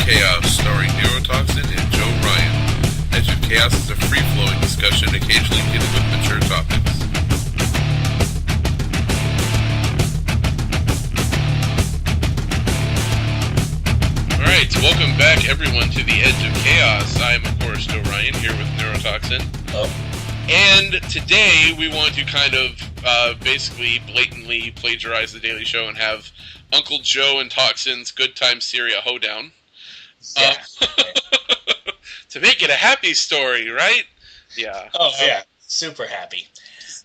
Chaos, starring Neurotoxin and Joe Ryan. Edge of Chaos is a free-flowing discussion, occasionally dealing with mature topics. Alright, welcome back everyone to the Edge of Chaos. I am, of course, Joe Ryan, here with Neurotoxin. Oh. And today we want to kind of basically blatantly plagiarize The Daily Show and have Uncle Joe and Toxin's Good Time Syria hoedown. Yeah. To make it a happy story, right? Yeah. Oh, yeah. Super happy.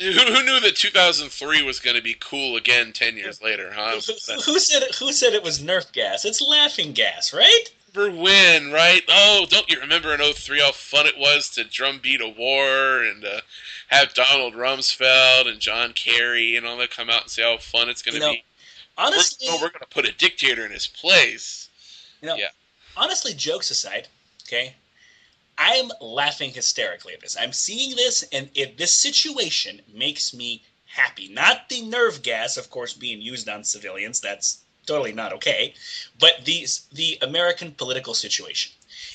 Who knew that 2003 was going to be cool again 10 years later, huh? Who said it was Nerf gas? It's laughing gas, right? Remember when, right? Oh, don't you remember in 03 how fun it was to drumbeat a war and have Donald Rumsfeld and John Kerry and all that come out and say how fun it's going to be? Honestly, we're going to put a dictator in his place. Yeah. Honestly, jokes aside, okay, I'm laughing hysterically at this. I'm seeing this, and this situation makes me happy. Not the nerve gas, of course, being used on civilians. That's totally not okay. But the American political situation.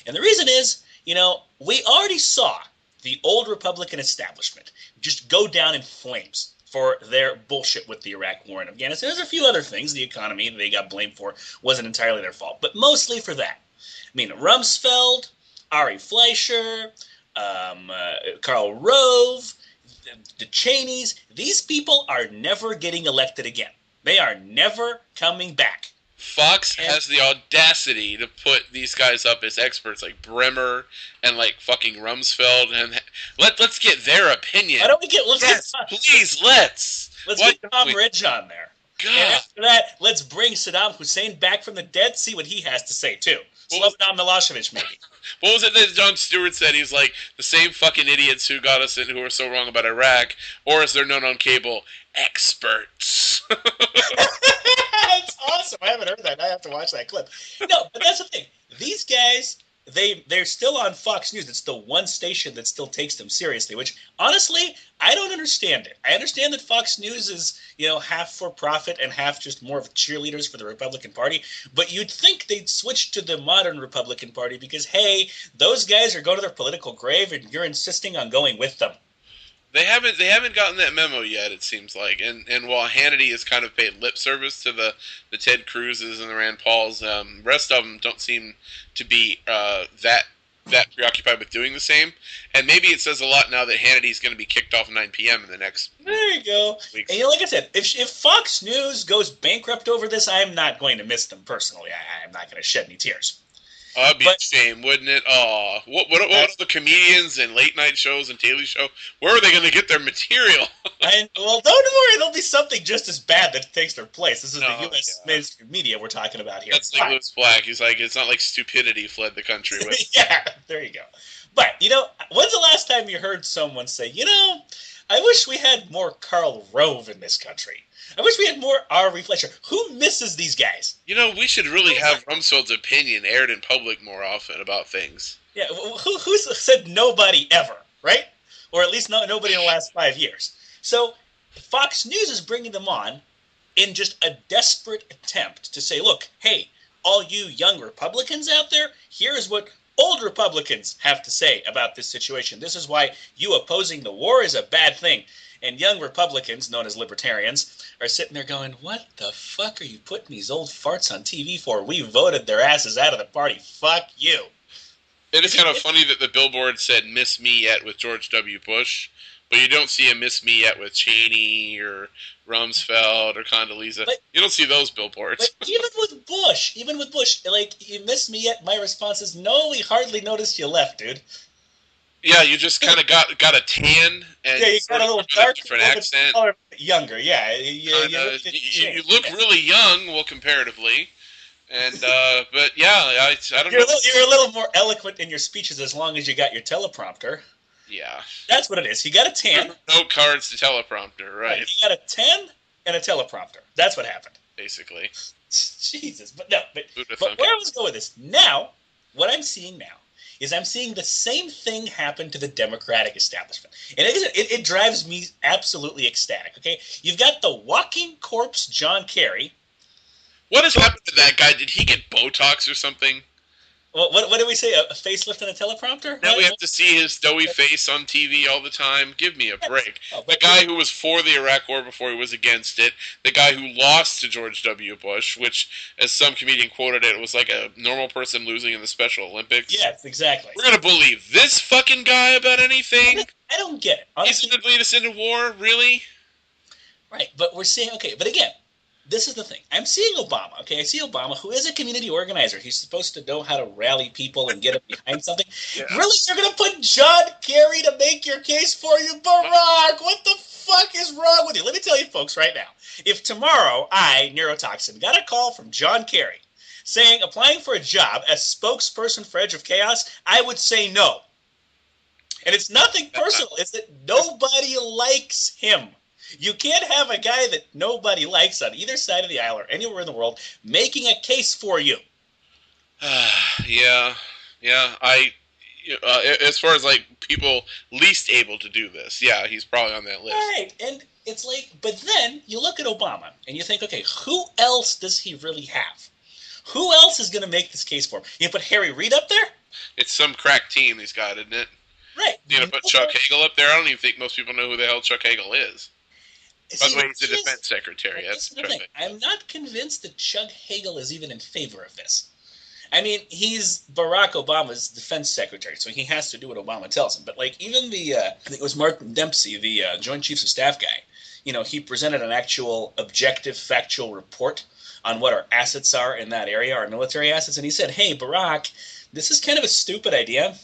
And the reason is, we already saw the old Republican establishment just go down in flames for their bullshit with the Iraq war and Afghanistan. There's a few other things. The economy they got blamed for wasn't entirely their fault, but mostly for that. I mean, Rumsfeld, Ari Fleischer, Karl Rove, the Cheneys, these people are never getting elected again. They are never coming back. Fox has the audacity to put these guys up as experts like Bremer and like fucking Rumsfeld, and let's get their opinion. Why don't we get please let's get Tom Ridge on there. God. And after that, let's bring Saddam Hussein back from the dead, see what he has to say too. Slobodan Milosevic, maybe. What was it that Jon Stewart said? He's like, the same fucking idiots who got us in, who were so wrong about Iraq, or as they're known on cable, experts. That's awesome. I haven't heard that. I have to watch that clip. No, but that's the thing. These guys, they're still on Fox News. It's the one station that still takes them seriously, which, honestly, I don't understand it. I understand that Fox News is, half for profit and half just more of cheerleaders for the Republican Party, but you'd think they'd switch to the modern Republican Party because, hey, those guys are going to their political grave and you're insisting on going with them. They haven't gotten that memo yet, it seems like. And while Hannity has kind of paid lip service to the Ted Cruz's and the Rand Pauls, rest of them don't seem to be that preoccupied with doing the same. And maybe it says a lot now that Hannity's going to be kicked off at 9 p.m. in the next There you go. weeks. And like I said, if Fox News goes bankrupt over this, I'm not going to miss them personally. I'm not going to shed any tears. That'd be a shame, wouldn't it? Oh, what are the comedians and late night shows and Daily Show? Where are they going to get their material? Well, don't worry. There'll be something just as bad that takes their place. This is the U.S. mainstream media we're talking about here. That's like Louis Black. He's like, it's not like stupidity fled the country. Yeah, there you go. But, when's the last time you heard someone say, I wish we had more Karl Rove in this country. I wish we had more Ari Fleischer. Who misses these guys? We should really have Rumsfeld's opinion aired in public more often about things. Yeah, who said nobody ever, right? Or at least nobody in the last 5 years. So Fox News is bringing them on in just a desperate attempt to say, look, hey, all you young Republicans out there, here's what old Republicans have to say about this situation. This is why you opposing the war is a bad thing. And young Republicans, known as libertarians, are sitting there going, what the fuck are you putting these old farts on TV for? We voted their asses out of the party. Fuck you. It is kind of funny that the billboard said "Miss Me Yet" with George W. Bush, but you don't see a "Miss Me Yet" with Cheney or Rumsfeld or Condoleezza. You don't see those billboards. But even with Bush, like, you miss me yet? My response is, no, we hardly noticed you left, dude. Yeah, you just kind of got a tan and you got a little dark, different accent. Younger, yeah. You look really young, well, comparatively. And but yeah, I don't know. You're a little more eloquent in your speeches as long as you got your teleprompter. Yeah, that's what it is. You got a 10. No cards to teleprompter, right? You got a 10 and a teleprompter. That's what happened. Basically. Jesus, but where I was going with this now, what I'm seeing now is I'm seeing the same thing happen to the Democratic establishment. And it drives me absolutely ecstatic, okay? You've got the walking corpse John Kerry. What has happened to that guy? Did he get Botox or something? What did we say? A facelift and a teleprompter? Now we have to see his doughy face on TV all the time. Give me a break. Oh, The but guy who was for the Iraq War before he was against it. The guy who lost to George W. Bush, which, as some comedian quoted it, was like a normal person losing in the Special Olympics. yes, exactly. We're gonna believe this fucking guy about anything? I don't get it. He's Honestly, gonna lead us into war? Really? right, but we're seeing, okay, but again, this is the thing. I'm seeing Obama, okay? I see Obama, who is a community organizer. He's supposed to know how to rally people and get them behind something. Yeah. Really? You're going to put John Kerry to make your case for you? Barack, what the fuck is wrong with you? Let me tell you, folks, right now. If tomorrow I, Neurotoxin, got a call from John Kerry saying applying for a job as spokesperson for Edge of Chaos, I would say no. And it's nothing personal. It's that nobody likes him. You can't have a guy that nobody likes on either side of the aisle or anywhere in the world making a case for you. Yeah. As far as like people least able to do this, yeah, he's probably on that list. Right, and it's like, but then you look at Obama and you think, okay, who else does he really have? Who else is going to make this case for him? You put Harry Reid up there? It's some crack team he's got, isn't it? Right. You gonna put Chuck Hagel up there? I don't even think most people know who the hell Chuck Hagel is. By the way, he's the defense secretary. That's the thing. I'm not convinced that Chuck Hagel is even in favor of this. I mean, he's Barack Obama's defense secretary, so he has to do what Obama tells him. But like, even I think it was Martin Dempsey, the Joint Chiefs of Staff guy, he presented an actual objective, factual report on what our assets are in that area, our military assets, and he said, hey, Barack, this is kind of a stupid idea.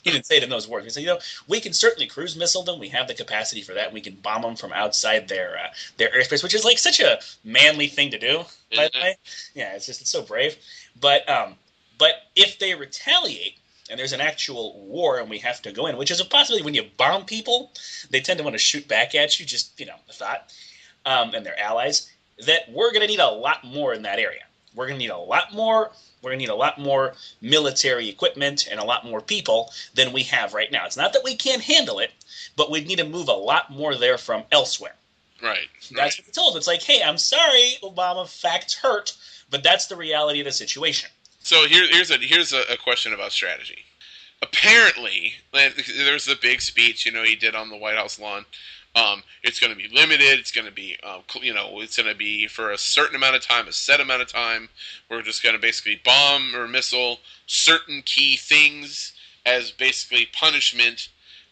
He didn't say it in those words. He said, we can certainly cruise missile them. We have the capacity for that. And we can bomb them from outside their airspace, which is like such a manly thing to do, by the way. Yeah, it's so brave. But if they retaliate and there's an actual war and we have to go in, which is a possibility when you bomb people, they tend to want to shoot back at you, just, a thought, and their allies, that we're going to need a lot more in that area. We're going to need a lot more. We're going to need a lot more military equipment and a lot more people than we have right now. It's not that we can't handle it, but we need to move a lot more there from elsewhere. Right. That's what they told them. It's like, hey, I'm sorry, Obama, facts hurt, but that's the reality of the situation. So here's a question about strategy. Apparently, there's the big speech, he did on the White House lawn. It's going to be limited. It's going to be, it's going to be for a certain amount of time, a set amount of time. We're just going to basically bomb or missile certain key things as basically punishment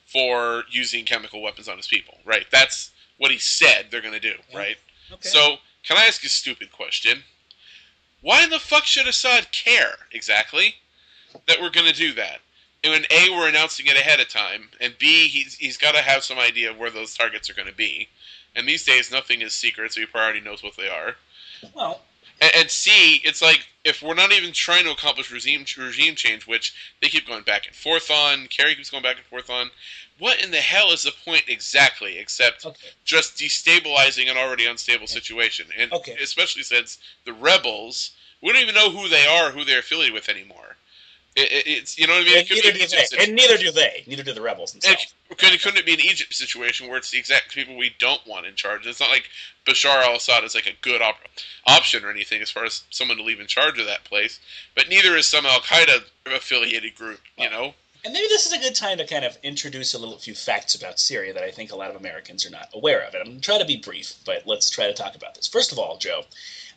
for using chemical weapons on his people, right? That's what he said they're going to do, right? Okay. So, can I ask you a stupid question? Why in the fuck should Assad care, exactly, that we're going to do that? And when A, we're announcing it ahead of time, and B, he's got to have some idea of where those targets are going to be. And these days, nothing is secret, so he probably already knows what they are. Well, and C, it's like, if we're not even trying to accomplish regime change, which they keep going back and forth on, Kerry keeps going back and forth on, what in the hell is the point exactly, except just destabilizing an already unstable situation? And especially since the rebels, we don't even know who they are, who they're affiliated with anymore. It's what I mean? And neither do they. Neither do the rebels themselves. Couldn't it be an Egypt situation where it's the exact people we don't want in charge? It's not like Bashar al-Assad is like a good option or anything as far as someone to leave in charge of that place. But neither is some al-Qaeda affiliated group, And maybe this is a good time to kind of introduce a few facts about Syria that I think a lot of Americans are not aware of. And I'm going to try to be brief, but let's try to talk about this. First of all, Joe,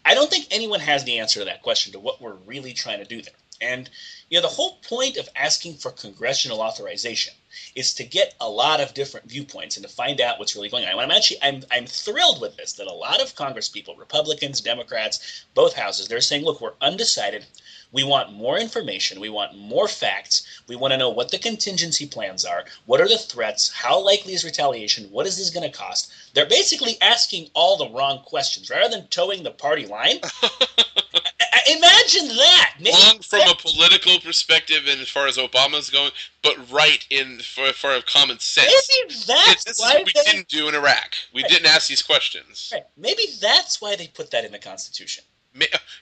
I don't think anyone has the answer to that question, to what we're really trying to do there. And, the whole point of asking for congressional authorization is to get a lot of different viewpoints and to find out what's really going on. I'm thrilled with this, that a lot of Congress people, Republicans, Democrats, both houses, they're saying, look, we're undecided. We want more information. We want more facts. We want to know what the contingency plans are. What are the threats? How likely is retaliation? What is this going to cost? They're basically asking all the wrong questions rather than towing the party line. Imagine that. Wrong from a political perspective and as far as Obama's going, but right for common sense. Maybe that's why we didn't do in Iraq. We didn't ask these questions. Right. Maybe that's why they put that in the Constitution.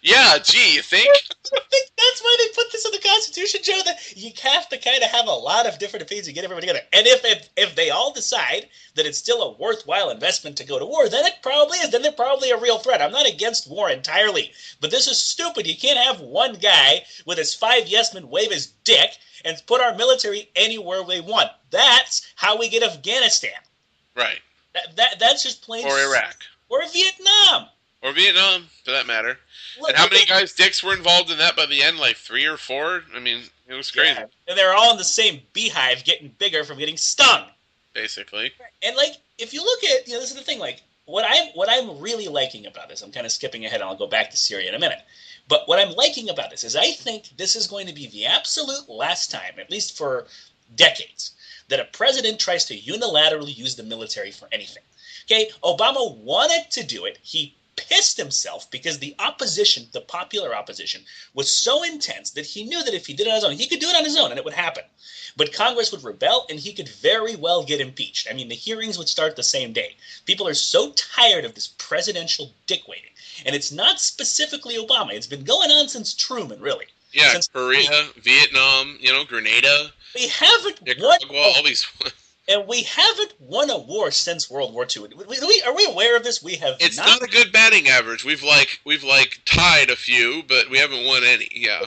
Yeah, gee, you think? I think that's why they put this in the Constitution, Joe. That you have to kind of have a lot of different opinions to get everybody together. And if they all decide that it's still a worthwhile investment to go to war, then it probably is. Then they're probably a real threat. I'm not against war entirely, but this is stupid. You can't have one guy with his 5 yes men wave his dick and put our military anywhere they want. That's how we get Afghanistan. Right. That's just plain. Or Iraq. Or Vietnam. Or Vietnam, for that matter. Look, and how many guys' dicks were involved in that by the end? Like 3 or 4? I mean, it was crazy. Yeah. And they're all in the same beehive getting bigger from getting stung. Basically. And like, if you look at, this is the thing, like, what I'm really liking about this, I'm kind of skipping ahead and I'll go back to Syria in a minute. But what I'm liking about this is I think this is going to be the absolute last time, at least for decades, that a president tries to unilaterally use the military for anything. Okay, Obama wanted to do it. He pissed himself because the opposition, the popular opposition, was so intense that he knew that if he did it on his own, he could do it on his own and it would happen. But Congress would rebel and he could very well get impeached. I mean, the hearings would start the same day. People are so tired of this presidential dick-waiting. And it's not specifically Obama. It's been going on since Truman, really. Yeah, since Korea, Vietnam, Grenada. We haven't Nicaragua, all these. And we haven't won a war since World War II. Are we aware of this? We have. It's not a good batting average. We've tied a few, but we haven't won any. Yeah.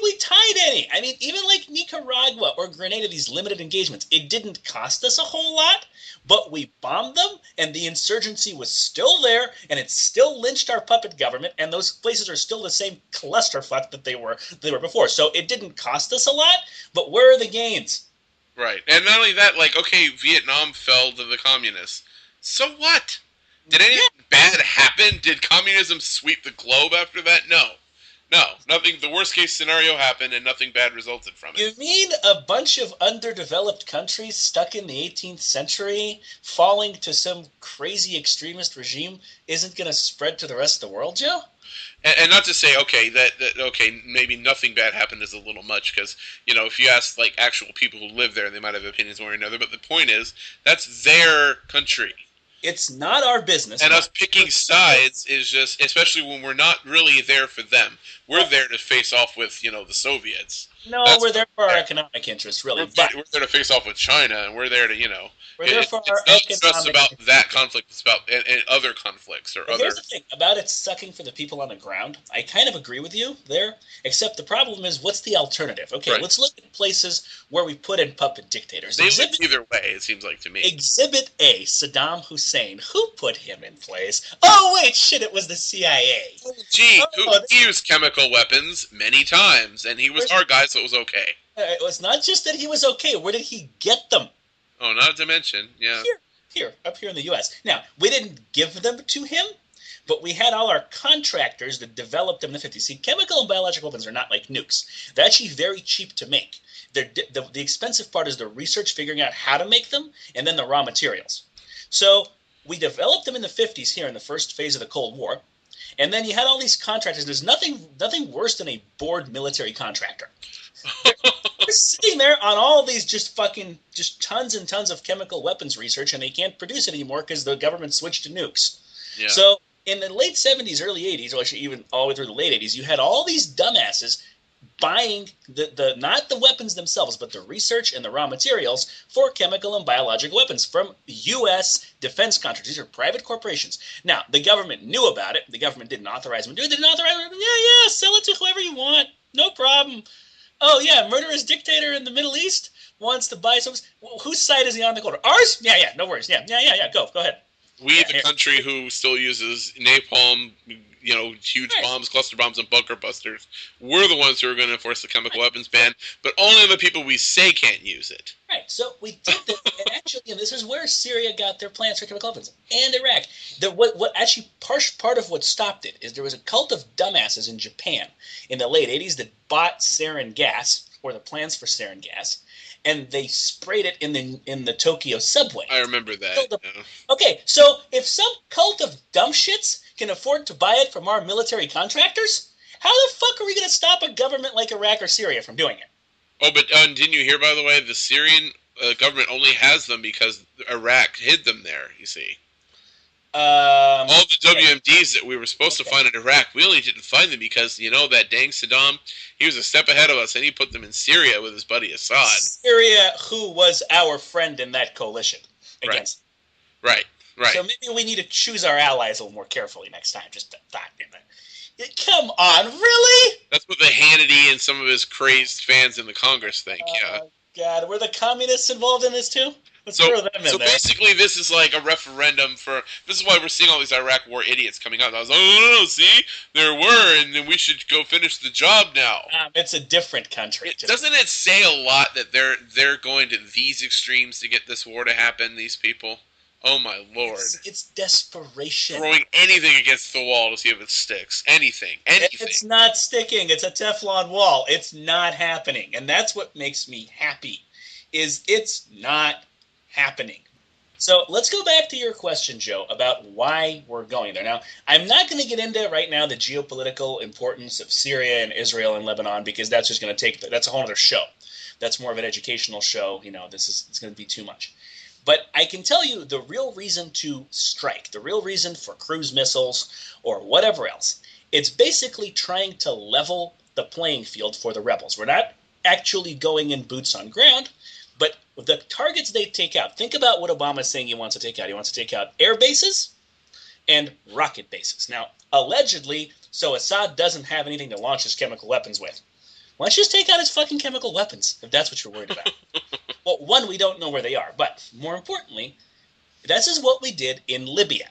We tied any. I mean, even like Nicaragua or Grenada, these limited engagements, it didn't cost us a whole lot, but we bombed them, and the insurgency was still there, and it still lynched our puppet government, and those places are still the same clusterfuck that they were before. So it didn't cost us a lot, but where are the gains? Right. And not only that, okay, Vietnam fell to the communists. So what? Did anything bad happen? Did communism sweep the globe after that? No. No. Nothing. The worst case scenario happened and nothing bad resulted from it. You mean a bunch of underdeveloped countries stuck in the 18th century falling to some crazy extremist regime isn't going to spread to the rest of the world, Joe? And not to say, okay, okay, maybe nothing bad happened is a little much, because, if you ask, actual people who live there, they might have opinions one way or another, but the point is, that's their country. It's not our business. And us picking sides is just, especially when we're not really there for them. We're there to face off with, the Soviets. No, we're there for our economic interests, really. We're there to face off with China, and we're there to, We're there for our it's not just about that conflict. It's about and other conflicts or other. Here's the thing about it sucking for the people on the ground. I kind of agree with you there, except the problem is, what's the alternative? Okay, let's look at places where we put in puppet dictators. They live either way, it seems like to me. Exhibit A, Saddam Hussein. Who put him in place? Oh, wait, shit, it was the CIA. Oh, gee, he used chemical weapons many times, and he was our guy, so it was okay. It was not just that he was okay. Where did he get them? Oh, not to mention, yeah. Up here in the U.S. Now, we didn't give them to him, but we had all our contractors that developed them in the 50s. See, chemical and biological weapons are not like nukes. They're actually very cheap to make. The expensive part is the research, figuring out how to make them, and then the raw materials. So we developed them in the 50s here in the first phase of the Cold War, and then you had all these contractors. There's nothing worse than a bored military contractor. They're sitting there on all these just tons and tons of chemical weapons research, and they can't produce it anymore because the government switched to nukes. Yeah. So in the late 70s, early 80s, or actually even all the way through the late 80s, you had all these dumbasses buying the not the weapons themselves, but the research and the raw materials for chemical and biological weapons from U.S. defense contractors. These are private corporations. Now, the government knew about it. The government didn't authorize them to do it. They didn't authorize them. Yeah, sell it to whoever you want. No problem. Oh, yeah, murderous dictator in the Middle East wants to buy some. Whose side is he on the corner? Ours? Yeah, no worries. Yeah. Go ahead. The country who still uses napalm, huge bombs, cluster bombs, and bunker busters, we're the ones who are going to enforce the chemical weapons ban, but only the people we say can't use it. Right, so we did this, and actually, this is where Syria got their plans for chemical weapons, and Iraq. What actually, part of what stopped it is there was a cult of dumbasses in Japan in the late 80s that bought sarin gas, or the plans for sarin gas, and they sprayed it in the Tokyo subway. I remember that. Okay, so if some cult of dumb shits can afford to buy it from our military contractors, how the fuck are we going to stop a government like Iraq or Syria from doing it? Oh, but didn't you hear, by the way, the Syrian government only has them because Iraq hid them there, you see. All the Okay. WMDs that we were supposed to Okay. find in Iraq, we only didn't find them because, that dang Saddam, he was a step ahead of us, and he put them in Syria with his buddy Assad. Syria, who was our friend in that coalition Right, against. right, right. So maybe we need to choose our allies a little more carefully next time. Just a thought. Come on, really? That's what the Hannity and some of his crazed fans in the Congress think, yeah. Oh, God. Were the communists involved in this, too? Let's So, throw them in so there. basically, this is like a referendum for. This is why we're seeing all these Iraq War idiots coming out. I was like, oh no, see, there were, and then we should go finish the job now. It's a different country. Doesn't it say a lot that they're going to these extremes to get this war to happen? These people. Oh my lord! It's desperation. Throwing anything against the wall to see if it sticks. Anything. It's not sticking. It's a Teflon wall. It's not happening, and that's what makes me happy. Is it's not happening. So let's go back to your question, Joe, about why we're going there. Now, I'm not going to get into right now the geopolitical importance of Syria and Israel and Lebanon because that's just going to that's a whole other show. That's more of an educational show. It's going to be too much. But I can tell you the real reason to strike, the real reason for cruise missiles or whatever else, it's basically trying to level the playing field for the rebels. We're not actually going in boots on ground, but the targets they take out, think about what Obama's saying he wants to take out. He wants to take out air bases and rocket bases. Now, allegedly, so Assad doesn't have anything to launch his chemical weapons with. Why don't you just take out his fucking chemical weapons, if that's what you're worried about? Well, one, we don't know where they are. But more importantly, this is what we did in Libya.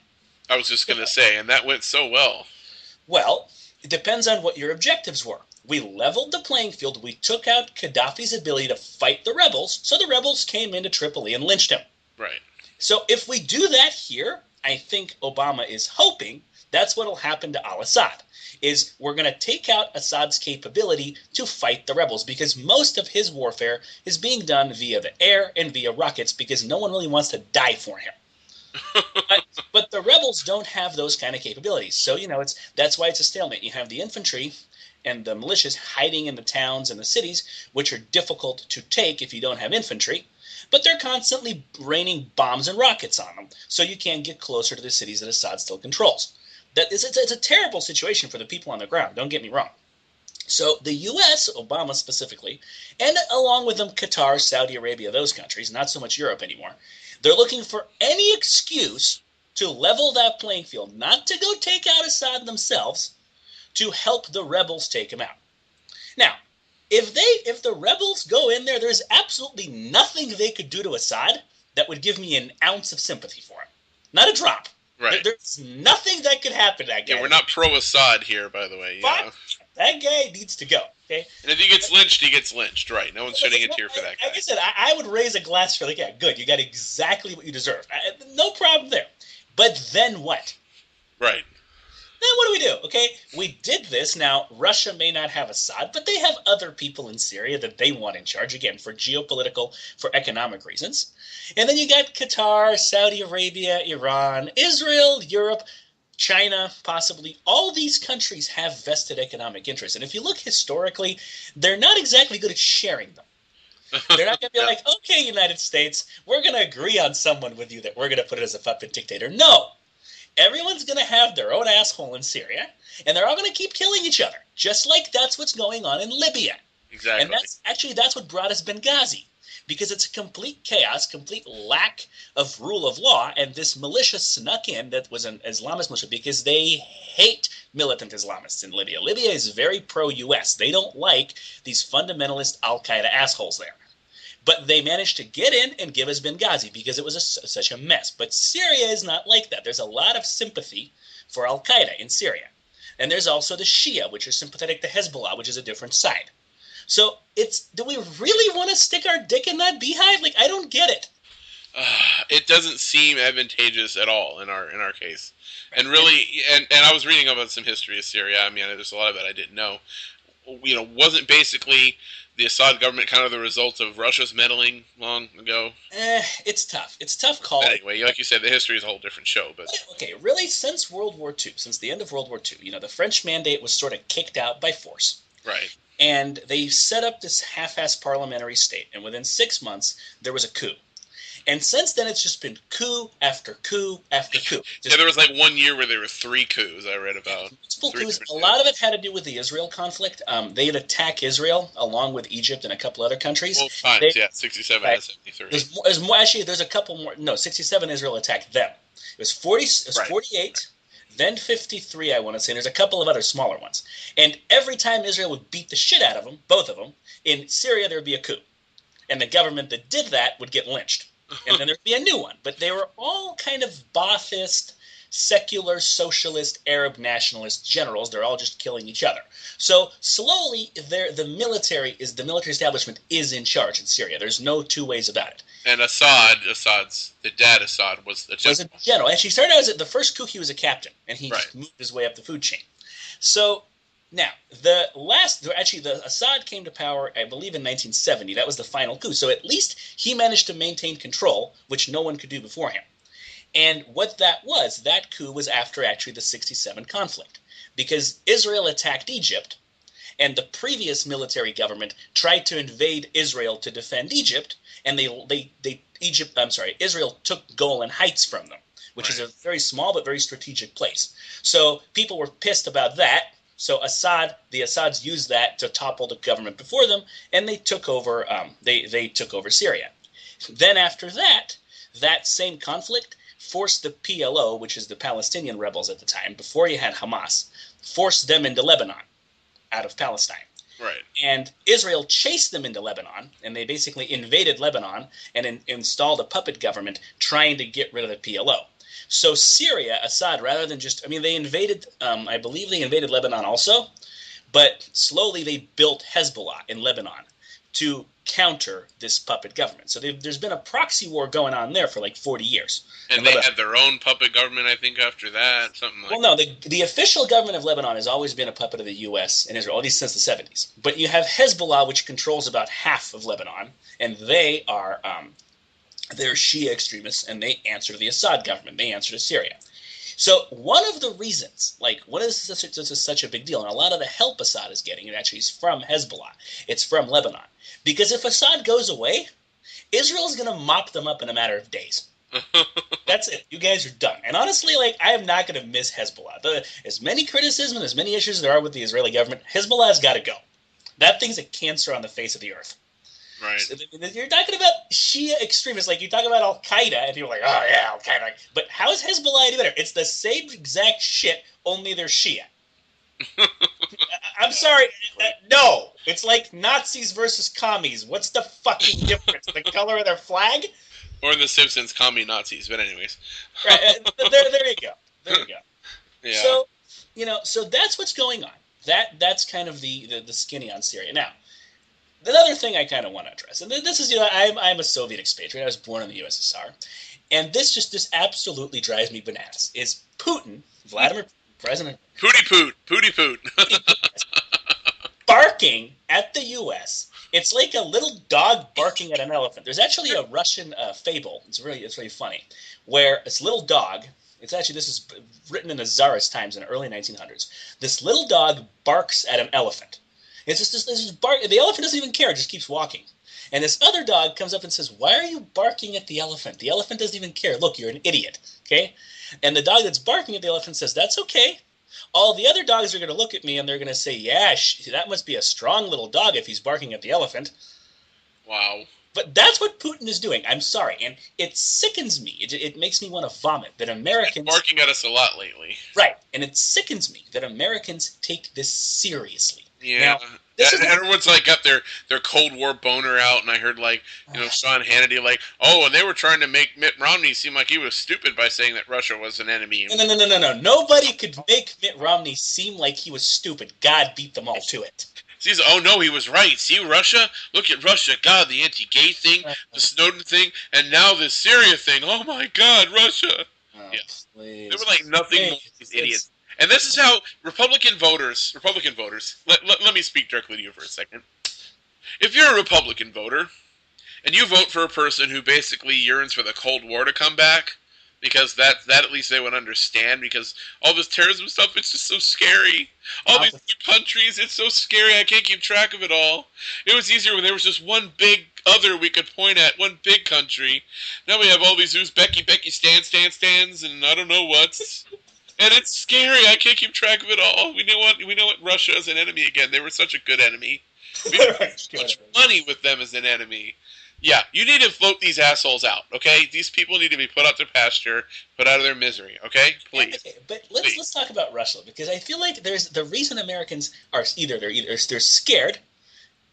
I was just going to say, and that went so well. Well, it depends on what your objectives were. We leveled the playing field. We took out Gaddafi's ability to fight the rebels, so the rebels came into Tripoli and lynched him. Right. So if we do that here, I think Obama is hoping that's what will happen to al-Assad, is we're going to take out Assad's capability to fight the rebels because most of his warfare is being done via the air and via rockets because no one really wants to die for him. but the rebels don't have those kind of capabilities. So, that's why it's a stalemate. You have the infantry and the militias hiding in the towns and the cities, which are difficult to take if you don't have infantry. But they're constantly raining bombs and rockets on them, so you can't get closer to the cities that Assad still controls. It's a terrible situation for the people on the ground, don't get me wrong. So the U.S., Obama specifically, and along with them Qatar, Saudi Arabia, those countries, not so much Europe anymore, they're looking for any excuse to level that playing field, not to go take out Assad themselves, to help the rebels take him out. Now, if the rebels go in there, there's absolutely nothing they could do to Assad that would give me an ounce of sympathy for him. Not a drop. Right. There's nothing that could happen to that guy. Yeah, we're not pro-Assad here, by the way. But that guy needs to go. Okay. And if he gets lynched, he gets lynched. Right. No one's shedding a tear for that guy. Like I said, I would raise a glass for the guy. Good. You got exactly what you deserve. No problem there. But then what? Right. Then what do? Okay, we did this. Now, Russia may not have Assad, but they have other people in Syria that they want in charge, again, for geopolitical, for economic reasons. And then you got Qatar, Saudi Arabia, Iran, Israel, Europe, China, possibly. All these countries have vested economic interests. And if you look historically, they're not exactly good at sharing them. They're not going to be like, okay, United States, we're going to agree on someone with you that we're going to put it as a puppet dictator. No. Everyone's going to have their own asshole in Syria, and they're all going to keep killing each other, just like that's what's going on in Libya. Exactly. And that's what brought us Benghazi, because it's a complete chaos, complete lack of rule of law, and this militia snuck in that was an Islamist militia because they hate militant Islamists in Libya. Libya is very pro-U.S. They don't like these fundamentalist al-Qaeda assholes there. But they managed to get in and give us Benghazi because it was such a mess. But Syria is not like that. There's a lot of sympathy for al-Qaeda in Syria. And there's also the Shia, which are sympathetic to Hezbollah, which is a different side. So do we really want to stick our dick in that beehive? Like, I don't get it. It doesn't seem advantageous at all in our case. And really, and I was reading about some history of Syria. I mean, there's a lot of it I didn't know. Wasn't basically the Assad government kind of the result of Russia's meddling long ago? It's tough. It's a tough call. Anyway, like you said, the history is a whole different show. But okay, really, since World War II, since the end of World War II, the French mandate was sort of kicked out by force. Right. And they set up this half-assed parliamentary state, and within 6 months, there was a coup. And since then, it's just been coup after coup after coup. Yeah, Just there was like 1 year where there were 3 coups I read about. multiple Three coups. different A coups. lot of it had to do with the Israel conflict. They'd attack Israel along with Egypt and a couple other countries. Both times, They, yeah, 67 right, and 73. there's more. Actually, there's a couple more. No, 67 Israel attacked them. It was 40. It was Right. 48. Then 53, I want to say. And there's a couple of other smaller ones. And every time Israel would beat the shit out of them, both of them, in Syria there would be a coup. And the government that did that would get lynched. And then there'd be a new one. But they were all kind of Baathist, secular, socialist, Arab nationalist generals. They're all just killing each other. So slowly, the military establishment is in charge in Syria. There's no two ways about it. And the dad Assad was the Was a general. general. Actually, he started out as the first coup. He was a captain, and he Right. just moved his way up the food chain. So now the Assad came to power, I believe, in 1970. That was the final coup. So at least he managed to maintain control, which no one could do before him. And what that coup was after actually the 67 conflict, because Israel attacked Egypt, and the previous military government tried to invade Israel to defend Egypt, and Israel took Golan Heights from them, which is a very small but very strategic place. So people were pissed about that. So the Assads used that to topple the government before them, and they took over. They took over Syria. Then after that, that same conflict forced the PLO, which is the Palestinian rebels at the time, before you had Hamas, forced them into Lebanon, out of Palestine. Right. And Israel chased them into Lebanon, and they basically invaded Lebanon and installed a puppet government trying to get rid of the PLO. So Syria, Assad, rather than just, they invaded, I believe they invaded Lebanon also, but slowly they built Hezbollah in Lebanon to counter this puppet government. So there's been a proxy war going on there for like 40 years. And they had their own puppet government, I think, after that. Something like Well, no, the official government of Lebanon has always been a puppet of the U.S. and Israel, at least since the 70s. But you have Hezbollah, which controls about half of Lebanon, and they are they're Shia extremists, and they answer to the Assad government. They answer to Syria. So one of the reasons, what is this is such a big deal, and a lot of the help Assad is getting, it actually is from Hezbollah. It's from Lebanon. Because if Assad goes away, Israel's going to mop them up in a matter of days. That's it. You guys are done. And honestly, I am not going to miss Hezbollah. As many criticism and as many issues there are with the Israeli government, Hezbollah's got to go. That thing's a cancer on the face of the earth. Right. So, you're talking about Shia extremists, you talk about Al Qaeda, and people are like, oh yeah, Al Qaeda. But how is Hezbollah any better? It's the same exact shit, only they're Shia. I'm sorry. No. It's like Nazis versus commies. What's the fucking difference? The color of their flag? Or in The Simpsons, commie Nazis. But anyways. Right. There you go. There you go. Yeah. So, so that's what's going on. That's kind of the skinny on Syria. Now, the other thing I kind of want to address, and this is, I'm a Soviet expatriate. I was born in the USSR. And this absolutely drives me bananas, is Vladimir President. Pooty poot. Barking at the U.S. It's like a little dog barking at an elephant. There's actually a Russian fable. It's really funny, where this little dog. This is written in the Tsarist times in the early 1900s. This little dog barks at an elephant. It's just this bark. The elephant doesn't even care; it just keeps walking. And this other dog comes up and says, "Why are you barking at the elephant? The elephant doesn't even care. Look, you're an idiot." Okay? And the dog that's barking at the elephant says, "That's okay. All the other dogs are going to look at me and they're going to say, yeah, that must be a strong little dog if he's barking at the elephant." Wow. But that's what Putin is doing. I'm sorry. And it sickens me. It makes me want to vomit that Americans... He's barking at us a lot lately. Right. And it sickens me that Americans take this seriously. Yeah. Now, everyone's got their Cold War boner out, and I heard Sean Hannity and they were trying to make Mitt Romney seem like he was stupid by saying that Russia was an enemy. No. Nobody could make Mitt Romney seem like he was stupid. God beat them all to it. He was right. See, Russia? Look at Russia. God, the anti-gay thing, the Snowden thing, and now the Syria thing. Oh, my God, Russia. Yeah. Please. They were nothing more than these idiots. And this is how Republican voters, let me speak directly to you for a second. If you're a Republican voter, and you vote for a person who basically yearns for the Cold War to come back, because that at least they would understand, because all this terrorism stuff, it's just so scary. All these other countries, it's so scary. I can't keep track of it all. It was easier when there was just one big other we could point at, one big country. Now we have all these Becky stands, and I don't know what's. And it's scary. I can't keep track of it all. We know what Russia is an enemy again. They were such a good enemy. We spent so much money with them as an enemy. Yeah, you need to vote these assholes out, okay? These people need to be put out to pasture, put out of their misery, okay? Please. Okay, but let's talk about Russia, because I feel like there's the reason Americans are they're scared,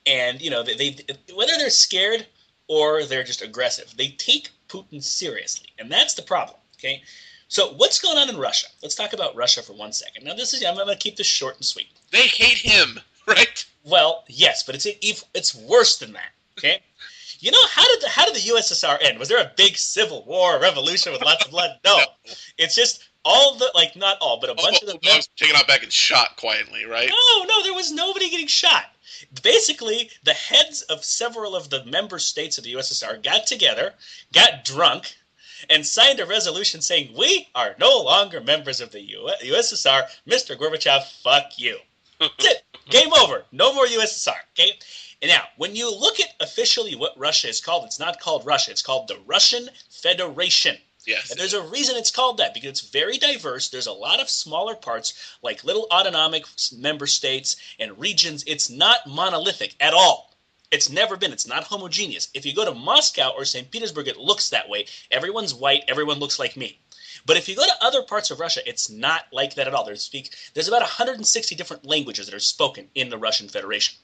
and they whether they're scared or they're just aggressive, they take Putin seriously, and that's the problem. Okay, so what's going on in Russia? Let's talk about Russia for 1 second. Now I'm going to keep this short and sweet. They hate him, right? Well, yes, but it's worse than that. Okay. How did the USSR end? Was there a big civil war, revolution with lots of blood? No. It's just not all, but a bunch of them. I was taken out back and shot quietly, right? No, there was nobody getting shot. Basically, the heads of several of the member states of the USSR got together, got drunk, and signed a resolution saying, we are no longer members of the USSR. Mr. Gorbachev, fuck you. That's it. Game over. No more USSR. Okay? And now, when you look at officially what Russia is called, it's not called Russia. It's called the Russian Federation. Yes. And there's a reason it's called that, because it's very diverse. There's a lot of smaller parts, like little autonomic member states and regions. It's not monolithic at all. It's never been. It's not homogeneous. If you go to Moscow or St. Petersburg, it looks that way. Everyone's white. Everyone looks like me. But if you go to other parts of Russia, it's not like that at all. There's about 160 different languages that are spoken in the Russian Federation.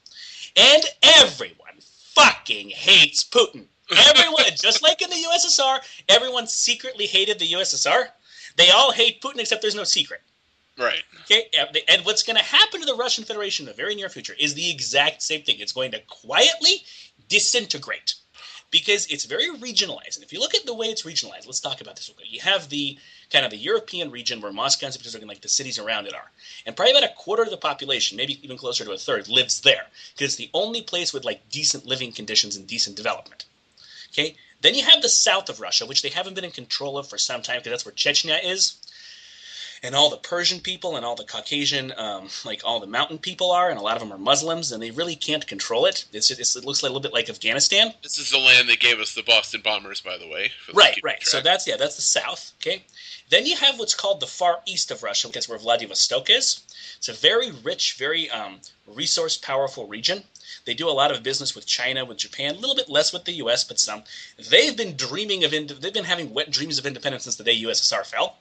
And everyone fucking hates Putin. Everyone, just like in the USSR, everyone secretly hated the USSR. They all hate Putin, except there's no secret. Right. Okay, and what's going to happen to the Russian Federation in the very near future is the exact same thing. It's going to quietly disintegrate, because it's very regionalized. And if you look at the way it's regionalized, let's talk about this real quick. You have the kind of the European region where Moscow and St. Petersburg and like the cities around it are. And probably about a quarter of the population, maybe even closer to a third, lives there, because it's the only place with like decent living conditions and decent development. Okay? Then you have the south of Russia, which they haven't been in control of for some time, because that's where Chechnya is. And all the Persian people and all the Caucasian, like all the mountain people are, and a lot of them are Muslims, and they really can't control it. It looks like a little bit like Afghanistan. This is the land that gave us the Boston bombers, by the way. Right. So that's the south. Okay. Then you have what's called the far east of Russia. That's where Vladivostok is. It's a very rich, very resource-powerful region. They do a lot of business with China, with Japan, a little bit less with the U.S., but some. They've been having wet dreams of independence since the day USSR fell.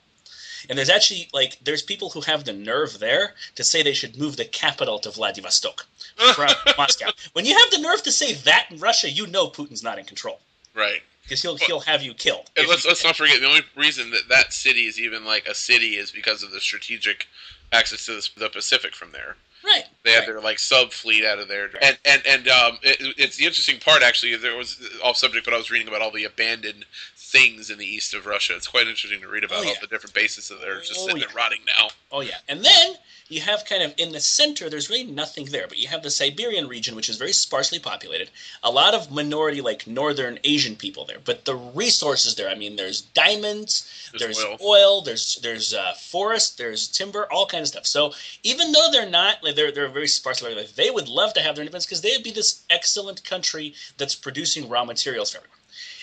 And there's actually, there's people who have the nerve there to say they should move the capital to Vladivostok from Moscow. When you have the nerve to say that in Russia, you know Putin's not in control. Right. Because he'll have you killed. And let's not forget, the only reason that city is even like a city is because of the strategic access to the Pacific from there. Right. They had their sub fleet out of there, and it's the interesting part actually. There was off subject, but I was reading about all the abandoned things in the east of Russia. It's quite interesting to read about all the different bases that are just sitting there rotting now. Oh yeah, and then you have kind of in the center. There's really nothing there, but you have the Siberian region, which is very sparsely populated. A lot of minority, like northern Asian people there, but the resources there. I mean, there's diamonds, there's oil, there's forest, there's timber, all kinds of stuff. So even though they're not, they're very sparsely populated, they would love to have their independence because they would be this excellent country that's producing raw materials for everyone.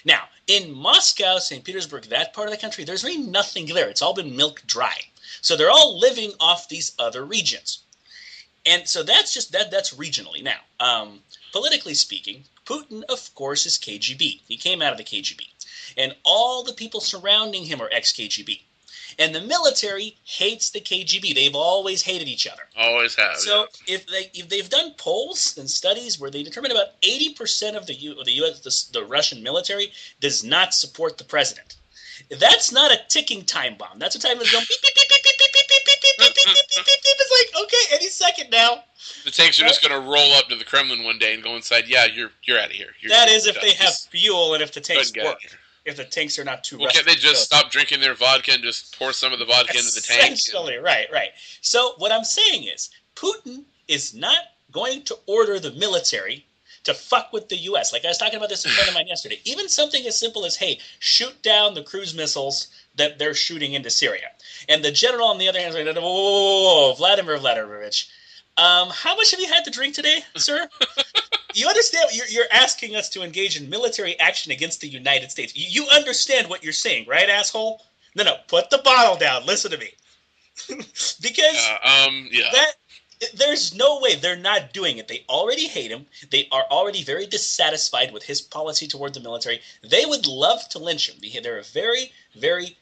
Now, in Moscow, St. Petersburg, that part of the country, there's really nothing there. It's all been milk dry. So they're all living off these other regions. And so that's just that's regionally. Now, politically speaking, Putin, of course, is KGB. He came out of the KGB. And all the people surrounding him are ex-KGB. And the military hates the KGB. They've always hated each other. Always have. So if they've done polls and studies where they determine about 80% of the Russian military does not support the president. That's not a ticking time bomb. That's a time that's going beep, beep, beep, beep, beep, beep, beep, beep, beep, beep, beep, beep, beep. It's like, okay, any second now. The tanks are just going to roll up to the Kremlin one day and go inside. Yeah, you're out of here. That is if they have fuel and if the tanks work. If the tanks are not too rusty. Can't they just stop drinking their vodka and just pour some of the vodka into the tank? Essentially, right. So what I'm saying is, Putin is not going to order the military to fuck with the U.S. Like I was talking about this with a friend of mine yesterday. Even something as simple as, hey, shoot down the cruise missiles that they're shooting into Syria. And the general on the other hand is like, whoa, Vladimir Vladimirovich, how much have you had to drink today, sir? You understand? You're asking us to engage in military action against the United States. You understand what you're saying, right, asshole? No, put the bottle down. Listen to me. Because yeah. there's no way they're not doing it. They already hate him. They are already very dissatisfied with his policy toward the military. They would love to lynch him. They're a very, very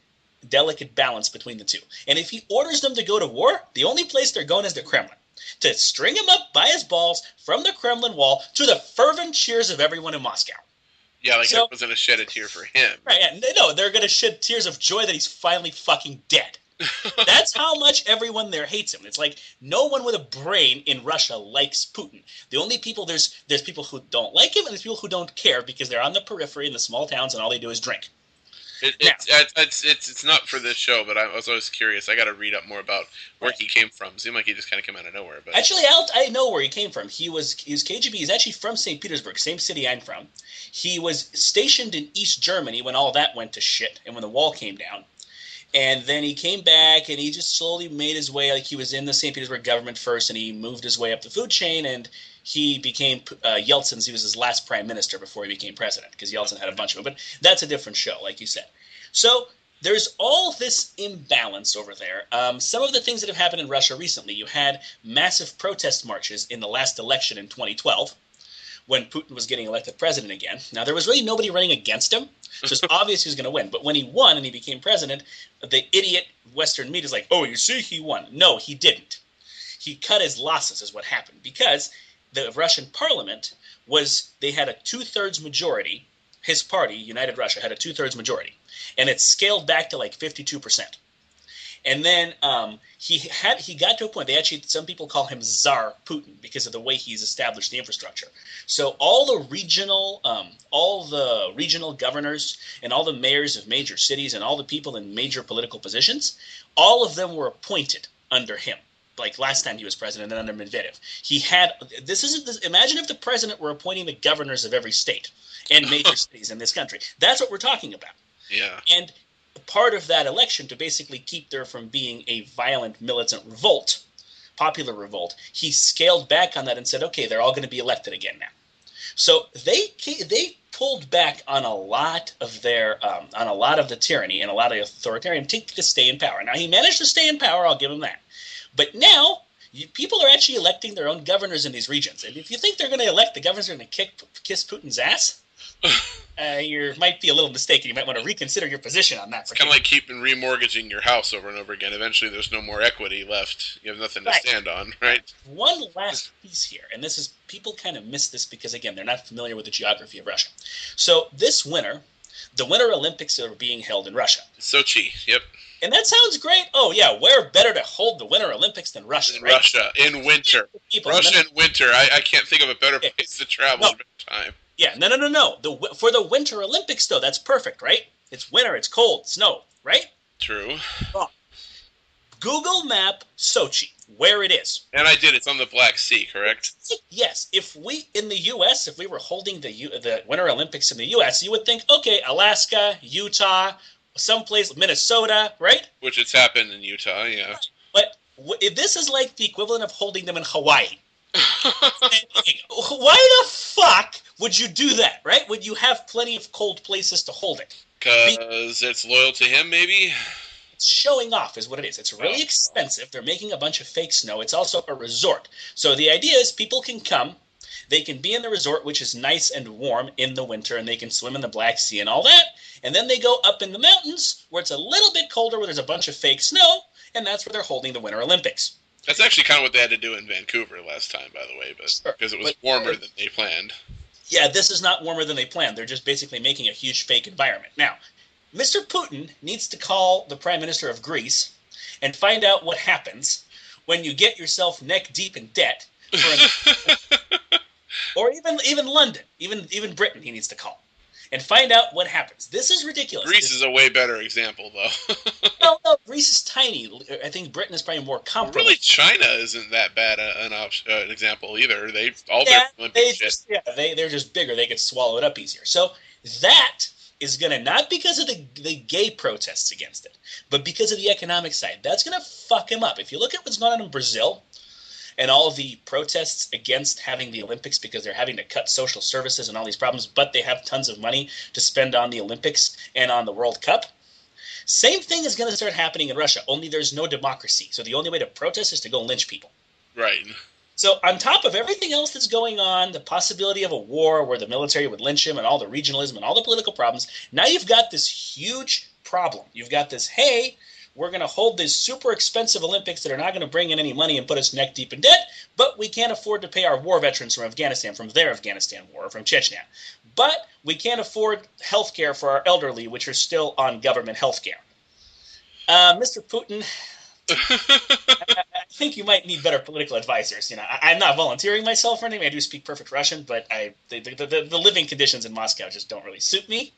delicate balance between the two. And if he orders them to go to war, the only place they're going is the Kremlin. To string him up by his balls from the Kremlin wall to the fervent cheers of everyone in Moscow. Yeah, like everyone's going to shed a tear for him. Right, yeah, no, they're going to shed tears of joy that he's finally fucking dead. That's how much everyone there hates him. It's like no one with a brain in Russia likes Putin. The only people, there's people who don't like him and there's people who don't care because they're on the periphery in the small towns and all they do is drink. It's not for this show, but I was always curious. I got to read up more about where he came from. Seemed like he just kind of came out of nowhere. But actually, I know where he came from. He was KGB. He's actually from St. Petersburg, same city I'm from. He was stationed in East Germany when all that went to shit and when the wall came down. And then he came back and he just slowly made his way. Like he was in the St. Petersburg government first, and he moved his way up the food chain. And he became Yeltsin's. He was his last prime minister before he became president, because Yeltsin had a bunch of them. But that's a different show, like you said. So there's all this imbalance over there. Some of the things that have happened in Russia recently, you had massive protest marches in the last election in 2012 when Putin was getting elected president again. Now, there was really nobody running against him, so it's obvious he was going to win. But when he won and he became president, the idiot Western media is like, oh, you see, he won. No, he didn't. He cut his losses is what happened, because the Russian parliament they had a 2/3 majority. His party, United Russia, had a 2/3 majority, and it scaled back to like 52%. And then he got to a point. Some people call him Tsar Putin because of the way he's established the infrastructure. So all the regional governors and all the mayors of major cities and all the people in major political positions, all of them were appointed under him. Like last time he was president, and then under Medvedev, imagine if the president were appointing the governors of every state and major cities in this country. That's what we're talking about. Yeah. And part of that election, to basically keep there from being a violent militant revolt, popular revolt, he scaled back on that and said, okay, they're all going to be elected again now. So they pulled back on a lot of the tyranny and a lot of authoritarian to stay in power. Now, he managed to stay in power, I'll give him that. But now people are actually electing their own governors in these regions. And if you think they're going to elect the governors who are going to kiss Putin's ass, you might be a little mistaken. You might want to reconsider your position on that. It's kind of like keeping remortgaging your house over and over again. Eventually, there's no more equity left. You have nothing to stand on, right? One last piece here, and this is, people kind of miss this because, again, they're not familiar with the geography of Russia. So this winter, the Winter Olympics are being held in Russia. Sochi, yep. And that sounds great. Oh, yeah, where better to hold the Winter Olympics than Russia, in right? Russia, in winter. Russia in winter. I can't think of a better place to travel at a time. Yeah, no. For the Winter Olympics, though, that's perfect, right? It's winter, it's cold, snow, right? True. Wrong. Google map Sochi, where it is. And I did. It's on the Black Sea, correct? Yes. If we, in the U.S., if we were holding the Winter Olympics in the U.S., you would think, okay, Alaska, Utah, someplace, Minnesota, right? Which it's happened in Utah, yeah. But this is like the equivalent of holding them in Hawaii. Why the fuck would you do that, right? Would you have plenty of cold places to hold it? Because it's loyal to him, maybe? It's showing off is what it is. It's really expensive. They're making a bunch of fake snow. It's also a resort. So the idea is people can come. They can be in the resort, which is nice and warm in the winter, and they can swim in the Black Sea and all that. And then they go up in the mountains where it's a little bit colder, where there's a bunch of fake snow, and that's where they're holding the Winter Olympics. That's actually kind of what they had to do in Vancouver last time, by the way, because it was warmer than they planned. Yeah, this is not warmer than they planned. They're just basically making a huge fake environment. Now, Mr. Putin needs to call the Prime Minister of Greece and find out what happens when you get yourself neck deep in debt, or even London, even Britain. He needs to call and find out what happens. This is ridiculous. Greece is a way better example, though. No, Greece is tiny. I think Britain is probably more comparable. Really, China isn't that bad an example either. They're just bigger. They could swallow it up easier. So that is going to, not because of the gay protests against it, but because of the economic side. That's going to fuck him up. If you look at what's going on in Brazil and all of the protests against having the Olympics because they're having to cut social services and all these problems, but they have tons of money to spend on the Olympics and on the World Cup. Same thing is going to start happening in Russia, only there's no democracy. So the only way to protest is to go lynch people. Right. So on top of everything else that's going on, the possibility of a war where the military would lynch him and all the regionalism and all the political problems, now you've got this huge problem. You've got this, hey, we're going to hold these super expensive Olympics that are not going to bring in any money and put us neck deep in debt, but we can't afford to pay our war veterans from Afghanistan, from their Afghanistan war, or from Chechnya. But we can't afford health care for our elderly, which are still on government health care. Mr. Putin, I think you might need better political advisors. I'm not volunteering myself or anything. I do speak perfect Russian, but the living conditions in Moscow just don't really suit me.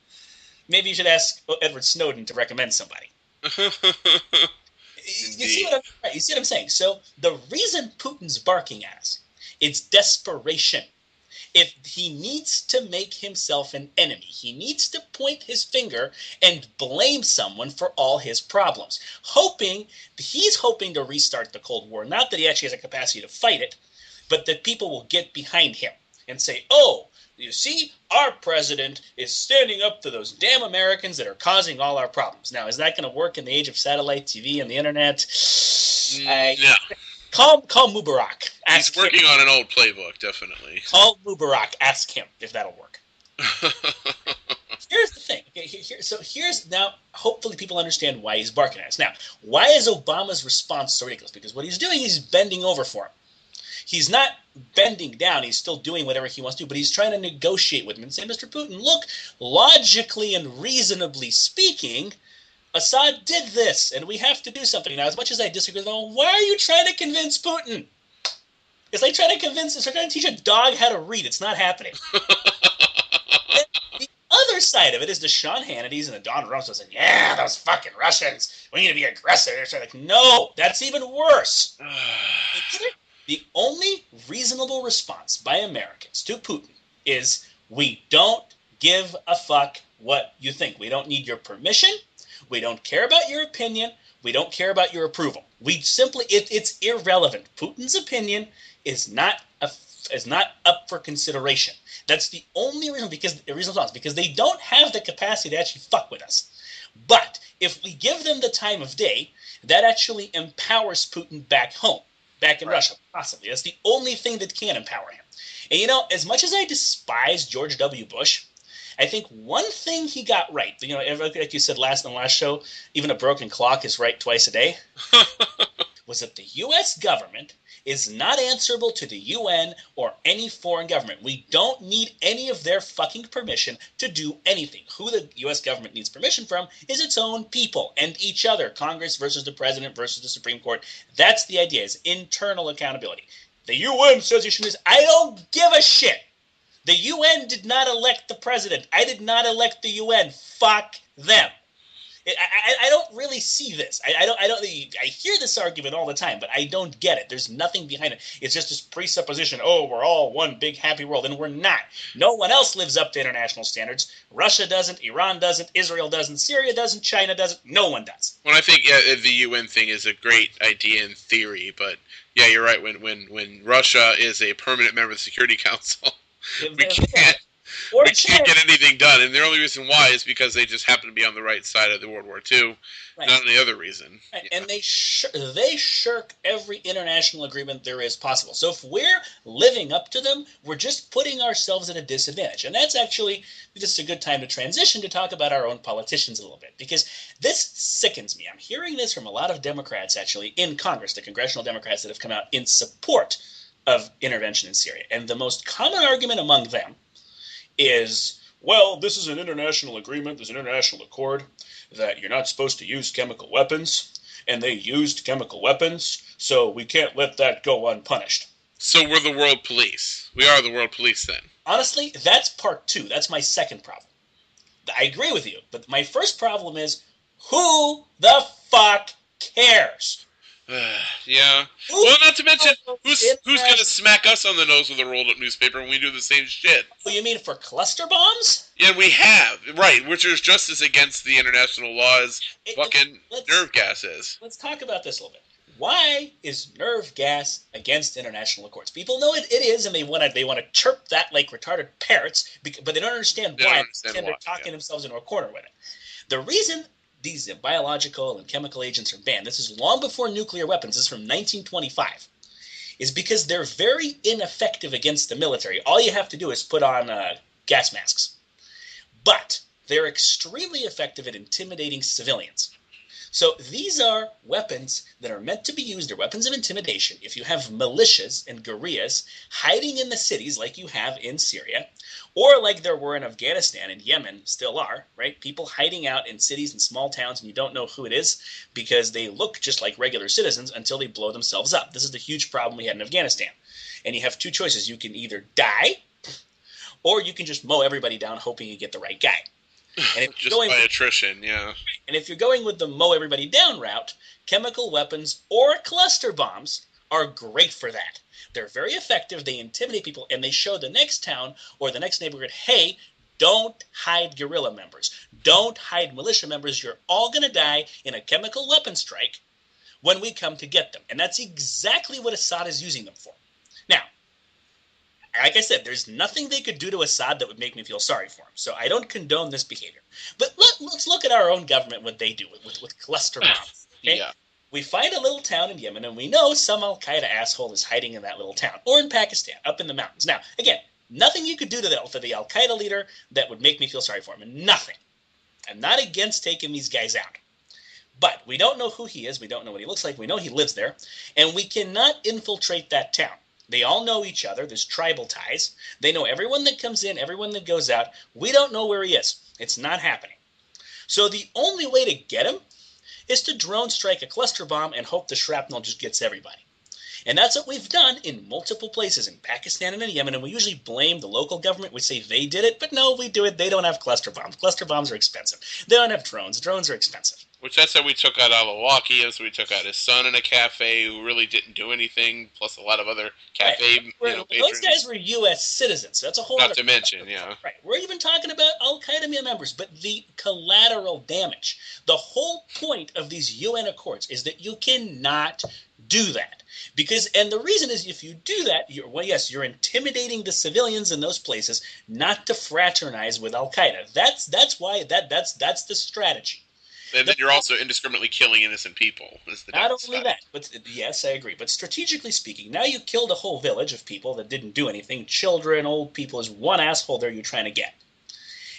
Maybe you should ask Edward Snowden to recommend somebody. You see what I'm saying? So the reason Putin's barking at us, it's desperation. If he needs to make himself an enemy, he needs to point his finger and blame someone for all his problems. He's hoping to restart the Cold War. Not that he actually has a capacity to fight it, but that people will get behind him and say, oh, you see, our president is standing up to those damn Americans that are causing all our problems. Now, is that going to work in the age of satellite TV and the internet? No. Call Mubarak. He's working on an old playbook, definitely. Call Mubarak. Ask him if that'll work. Here's the thing. Okay, here's now, hopefully people understand why he's barking at us. Now, why is Obama's response so ridiculous? Because what he's doing, he's bending over for him. He's not bending down. He's still doing whatever he wants to do, but he's trying to negotiate with him and say, Mr. Putin, look, logically and reasonably speaking, Assad did this, and we have to do something. Now, as much as I disagree with him, why are you trying to convince Putin? It's like trying to teach a dog how to read. It's not happening. The other side of it is the Sean Hannitys and the Don Rumsfelds saying, yeah, those fucking Russians, we need to be aggressive. They're like, no, that's even worse. The only reasonable response by Americans to Putin is we don't give a fuck what you think. We don't need your permission. We don't care about your opinion. We don't care about your approval. We simply, it's irrelevant. Putin's opinion is not up for consideration. That's the only reason, because they don't have the capacity to actually fuck with us. But if we give them the time of day, that actually empowers Putin back home, back in Russia, possibly. That's the only thing that can empower him. And as much as I despise George W. Bush, I think one thing he got right, like you said on the last show, even a broken clock is right twice a day, was that the U.S. government is not answerable to the UN or any foreign government. We don't need any of their fucking permission to do anything. Who the U.S. government needs permission from is its own people and each other. Congress versus the president versus the Supreme Court. That's the idea, is internal accountability. The UN says you shouldn't. I don't give a shit. The UN did not elect the president. I did not elect the UN. Fuck them. I don't really see this. I hear this argument all the time, but I don't get it. There's nothing behind it. It's just this presupposition, oh, we're all one big happy world, and we're not. No one else lives up to international standards. Russia doesn't, Iran doesn't, Israel doesn't, Syria doesn't, China doesn't, no one does. Well, I think the UN thing is a great idea in theory, but yeah, you're right. When Russia is a permanent member of the Security Council, we can't get anything done, and the only reason why is because they just happen to be on the right side of the World War II, not any other reason. Right. And they shirk every international agreement there is possible. So if we're living up to them, we're just putting ourselves at a disadvantage. And that's actually just a good time to transition to talk about our own politicians a little bit, because this sickens me. I'm hearing this from a lot of Democrats, actually, in Congress, the congressional Democrats that have come out in support of intervention in Syria. And the most common argument among them is, well, this is an international agreement, there's an international accord that you're not supposed to use chemical weapons, and they used chemical weapons, so we can't let that go unpunished. So we're the world police. We are the world police then. Honestly, that's part two. That's my second problem. I agree with you, but my first problem is, who the fuck cares? Yeah. Who Well, not to mention who's gonna international? smack us on the nose with a rolled up newspaper when we do the same shit? Oh, you mean for cluster bombs? Yeah, we have right, which is just as against the international law as fucking Let's nerve gas is. talk about this a little bit. Why is nerve gas against international accords? People know it is, and they want to chirp that like retarded parrots, but they don't understand They don't why. understand And why. they're talking themselves into a corner with it. The reason these biological and chemical agents are banned, this is long before nuclear weapons, this is from 1925, is because they're very ineffective against the military. All you have to do is put on gas masks. But they're extremely effective at intimidating civilians. So these are weapons that are meant to be used. They're weapons of intimidation. If you have militias and guerrillas hiding in the cities like you have in Syria, or like there were in Afghanistan and Yemen, still are, right? People hiding out in cities and small towns, and you don't know who it is because they look just like regular citizens until they blow themselves up. This is the huge problem we had in Afghanistan. And you have two choices. You can either die, or you can just mow everybody down hoping you get the right guy. And if Just by attrition, yeah. and if you're going with the mow everybody down route, chemical weapons or cluster bombs are great for that. They're very effective. They intimidate people, and they show the next town or the next neighborhood, hey, don't hide guerrilla members. Don't hide militia members. You're all going to die in a chemical weapon strike when we come to get them. And that's exactly what Assad is using them for. Now, like I said, there's nothing they could do to Assad that would make me feel sorry for him. So I don't condone this behavior. But let's look at our own government, what they do with cluster bombs. Okay? Yeah. We find a little town in Yemen, and we know some Al-Qaeda asshole is hiding in that little town. Or in Pakistan, up in the mountains. Now, again, nothing you could do to the Al-Qaeda leader that would make me feel sorry for him. Nothing. I'm not against taking these guys out. But we don't know who he is. We don't know what he looks like. We know he lives there. And we cannot infiltrate that town. They all know each other. There's tribal ties. They know everyone that comes in, everyone that goes out. We don't know where he is. It's not happening. So the only way to get him is to drone strike a cluster bomb and hope the shrapnel just gets everybody. And that's what we've done in multiple places in Pakistan and in Yemen. And we usually blame the local government. We say they did it, but no, we do it. They don't have cluster bombs. Cluster bombs are expensive. They don't have drones. Drones are expensive. Which that's how we took out Al-Awlaki, as we took out his son in a cafe who really didn't do anything, plus a lot of other cafe Right. patrons. Those guys were U.S. citizens. So that's a whole Not other to mention, yeah. Right. We're even talking about Al-Qaeda members, but the collateral damage. The whole point of these UN Accords is that you cannot do that. And the reason is if you do that, you're intimidating the civilians in those places not to fraternize with Al-Qaeda. That's why that's the strategy. And then you're also indiscriminately killing innocent people. Not only that, but yes, I agree. But strategically speaking, now you killed a whole village of people that didn't do anything. Children, old people, is one asshole there you're trying to get.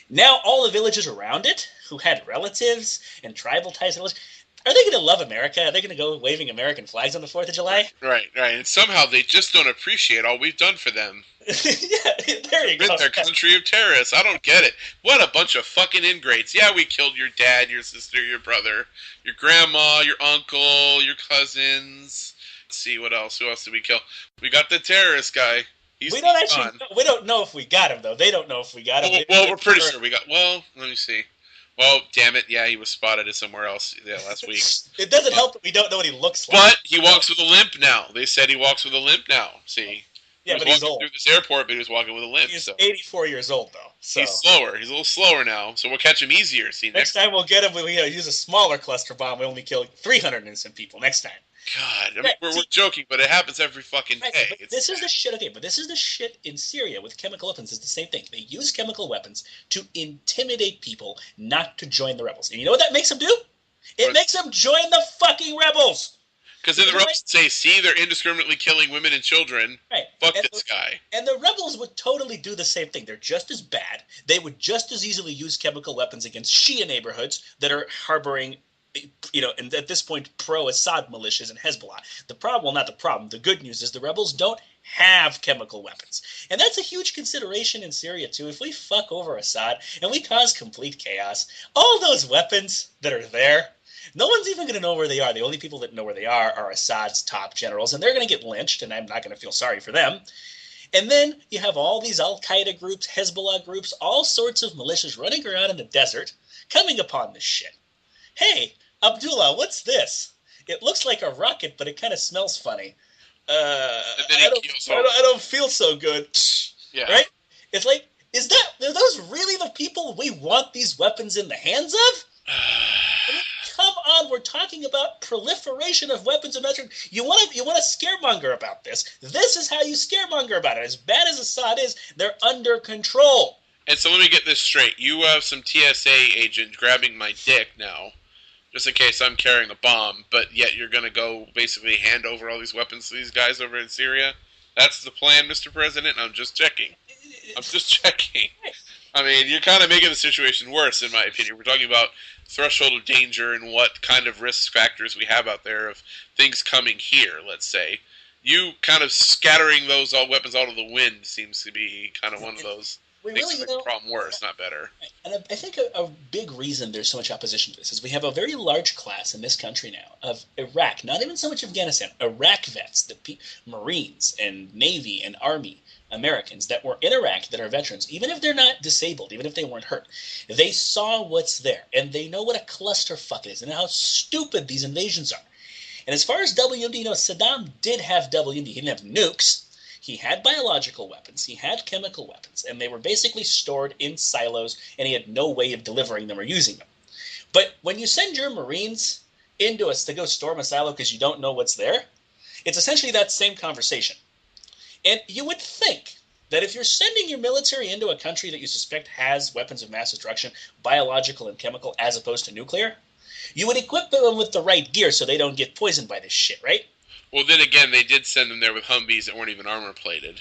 Now all the villages around it, who had relatives and tribal ties, are they going to love America? Are they going to go waving American flags on the 4th of July? Right. And somehow they just don't appreciate all we've done for them. Yeah, there you go. Their country of terrorists. I don't get it. What a bunch of fucking ingrates. Yeah, we killed your dad, your sister, your brother, your grandma, your uncle, your cousins. Let's see, what else? Who else did we kill? We got the terrorist guy. We don't know if we got him, though. They don't know if we got him. Well, we're pretty sure we got... Well, let me see. Well, damn it. Yeah, he was spotted somewhere else last week. It doesn't help that we don't know what he looks like. But he walks with a limp now. They said he walks with a limp now. See? Yeah, but he's old. Through this airport, but he was walking with a limp. He's 84 years old, though. So. He's slower. He's a little slower now, so we'll catch him easier. See, next time we'll get him. We'll use a smaller cluster bomb. We only kill 300 innocent people next time. God, we're joking, but it happens every fucking day. But this is the shit. Okay, but this is the shit in Syria with chemical weapons. It's the same thing. They use chemical weapons to intimidate people not to join the rebels. And you know what that makes them do? It makes them join the fucking rebels. Because then the rebels say, see, they're indiscriminately killing women and children. Right. Fuck this guy. And the rebels would totally do the same thing. They're just as bad. They would just as easily use chemical weapons against Shia neighborhoods that are harboring, and at this point, pro-Assad militias and Hezbollah. The good news is the rebels don't have chemical weapons. And that's a huge consideration in Syria, too. If we fuck over Assad and we cause complete chaos, all those weapons that are there, no one's even going to know where they are. The only people that know where they are Assad's top generals, and they're going to get lynched, and I'm not going to feel sorry for them. And then you have all these Al-Qaeda groups, Hezbollah groups, all sorts of militias running around in the desert, coming upon this shit. Hey, Abdullah, what's this? It looks like a rocket, but it kind of smells funny. And then I he don't, keels I over. don't, I don't feel so good. Yeah. Right? It's like, are those really the people we want these weapons in the hands of? I mean, come on, we're talking about proliferation of weapons of mass destruction. You want to scaremonger about this. This is how you scaremonger about it. As bad as Assad is, they're under control. And so let me get this straight. You have some TSA agent grabbing my dick now, just in case I'm carrying a bomb, but yet you're going to go basically hand over all these weapons to these guys over in Syria? That's the plan, Mr. President? I'm just checking. I'm just checking. I mean, you're kind of making the situation worse, in my opinion. We're talking about threshold of danger and what kind of risk factors we have out there of things coming here, let's say. You kind of scattering those all weapons out of the wind seems to be kind of one of those We things really, that make the problem worse, not better. and I think a big reason there's so much opposition to this is we have a very large class in this country now of Iraq, not even so much Afghanistan, Iraq vets, Marines and Navy and Army Americans that were in Iraq that are veterans, even if they're not disabled, even if they weren't hurt, they saw what's there and they know what a clusterfuck it is and how stupid these invasions are. And as far as WMD, Saddam did have WMD. He didn't have nukes. He had biological weapons, he had chemical weapons, and they were basically stored in silos, and he had no way of delivering them or using them. But when you send your Marines into us to go storm a silo because you don't know what's there, it's essentially that same conversation. And you would think that if you're sending your military into a country that you suspect has weapons of mass destruction, biological and chemical, as opposed to nuclear, you would equip them with the right gear so they don't get poisoned by this shit, right? Well, then again, they did send them there with Humvees that weren't even armor-plated.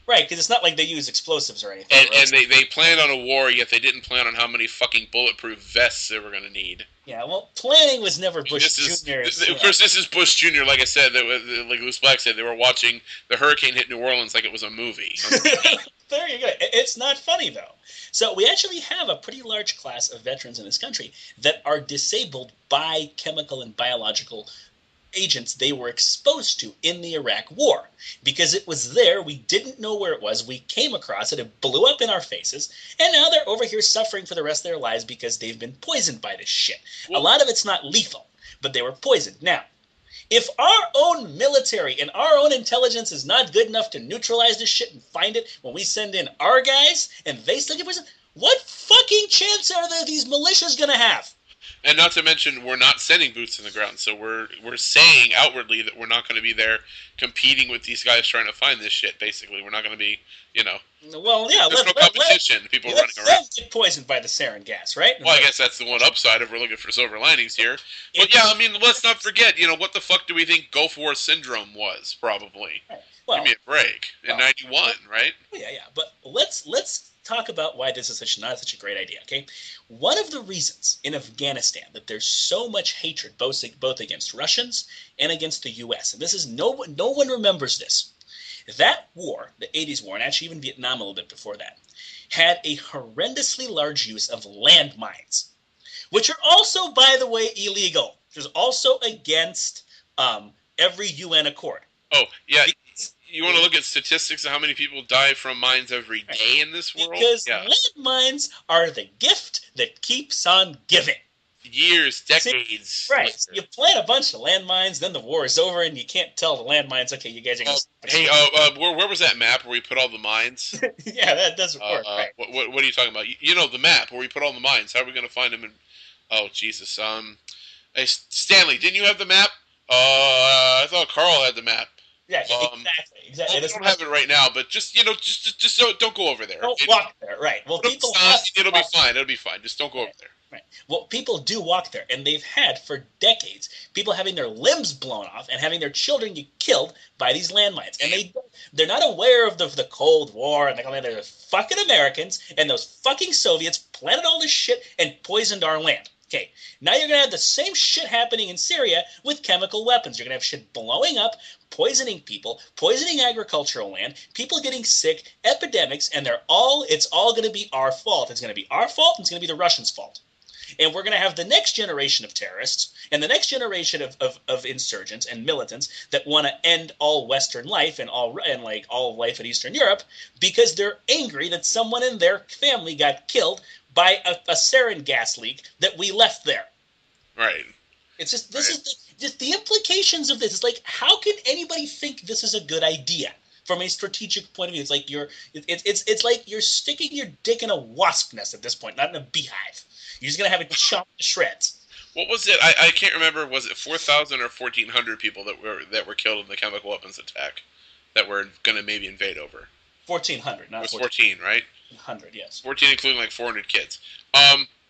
Right, because it's not like they use explosives or anything. And they planned on a war, yet they didn't plan on how many fucking bulletproof vests they were going to need. Yeah, well, planning was never Bush Jr. Of course, this is Bush Jr., like I said, like Loose Black said, they were watching the hurricane hit New Orleans like it was a movie. There you go. It's not funny, though. So we actually have a pretty large class of veterans in this country that are disabled by chemical and biological agents they were exposed to in the Iraq War. Because it was there, we didn't know where it was, we came across it, it blew up in our faces, and now they're over here suffering for the rest of their lives because they've been poisoned by this shit. A lot of it's not lethal, but they were poisoned. Now, if our own military and our own intelligence is not good enough to neutralize this shit and find it when we send in our guys and they still get poisoned, what fucking chance are these militias gonna have? And not to mention, we're not sending boots in the ground, so we're saying outwardly that we're not going to be there competing with these guys trying to find this shit. Basically, we're not going to be, Well, yeah, there's no competition. People running around. Get poisoned by the sarin gas, right? Well, I guess that's the one upside if we're looking for silver linings here. But yeah, I mean, let's not forget, what the fuck do we think Gulf War syndrome was? Probably. Right. Well, give me a break. In '91, right? Yeah. But let's talk about why this is not such a great idea. Okay, one of the reasons in Afghanistan that there's so much hatred, both against Russians and against the U.S., and this is no one remembers this. That war, the '80s war, and actually even Vietnam a little bit before that, had a horrendously large use of landmines, which are also, by the way, illegal. Which is also against every UN accord. Oh, yeah. You want to look at statistics of how many people die from mines every day in this world? Because landmines are the gift that keeps on giving. Years, decades. See, right. So you plant a bunch of landmines, then the war is over, and you can't tell the landmines, okay, you guys are going to... Hey, where was that map where we put all the mines? Yeah, that doesn't work. Right. What are you talking about? The map where we put all the mines. How are we going to find them? Oh, Jesus. Hey, Stanley, didn't you have the map? I thought Carl had the map. Yeah, exactly. I don't have it right now, but just don't go over there. Don't walk there, right? Well, it'll be fine. It'll be fine. Just don't go over there. Right. Well, people do walk there, and they've had for decades people having their limbs blown off and having their children get killed by these landmines, and they're not aware of the Cold War, and they're the fucking Americans and those fucking Soviets planted all this shit and poisoned our land. Okay, now you're going to have the same shit happening in Syria with chemical weapons. You're going to have shit blowing up, poisoning people, poisoning agricultural land, people getting sick, epidemics, and it's all going to be our fault. It's going to be our fault, and it's going to be the Russians' fault. And we're going to have the next generation of terrorists and the next generation of insurgents and militants that want to end all Western life and all life in Eastern Europe because they're angry that someone in their family got killed by a sarin gas leak that we left there. Right. It's just this Right. is just the implications of this. It's like, how can anybody think this is a good idea from a strategic point of view? It's like it's like you're sticking your dick in a wasp nest at this point, not in a beehive. You're just gonna have it chopped to shreds. What was it? I can't remember. Was it 4,000 or 1,400 people that were killed in the chemical weapons attack that were going to maybe invade over? 1,400, It not was 14. 14, right? 100, yes. 14, including like 400 kids.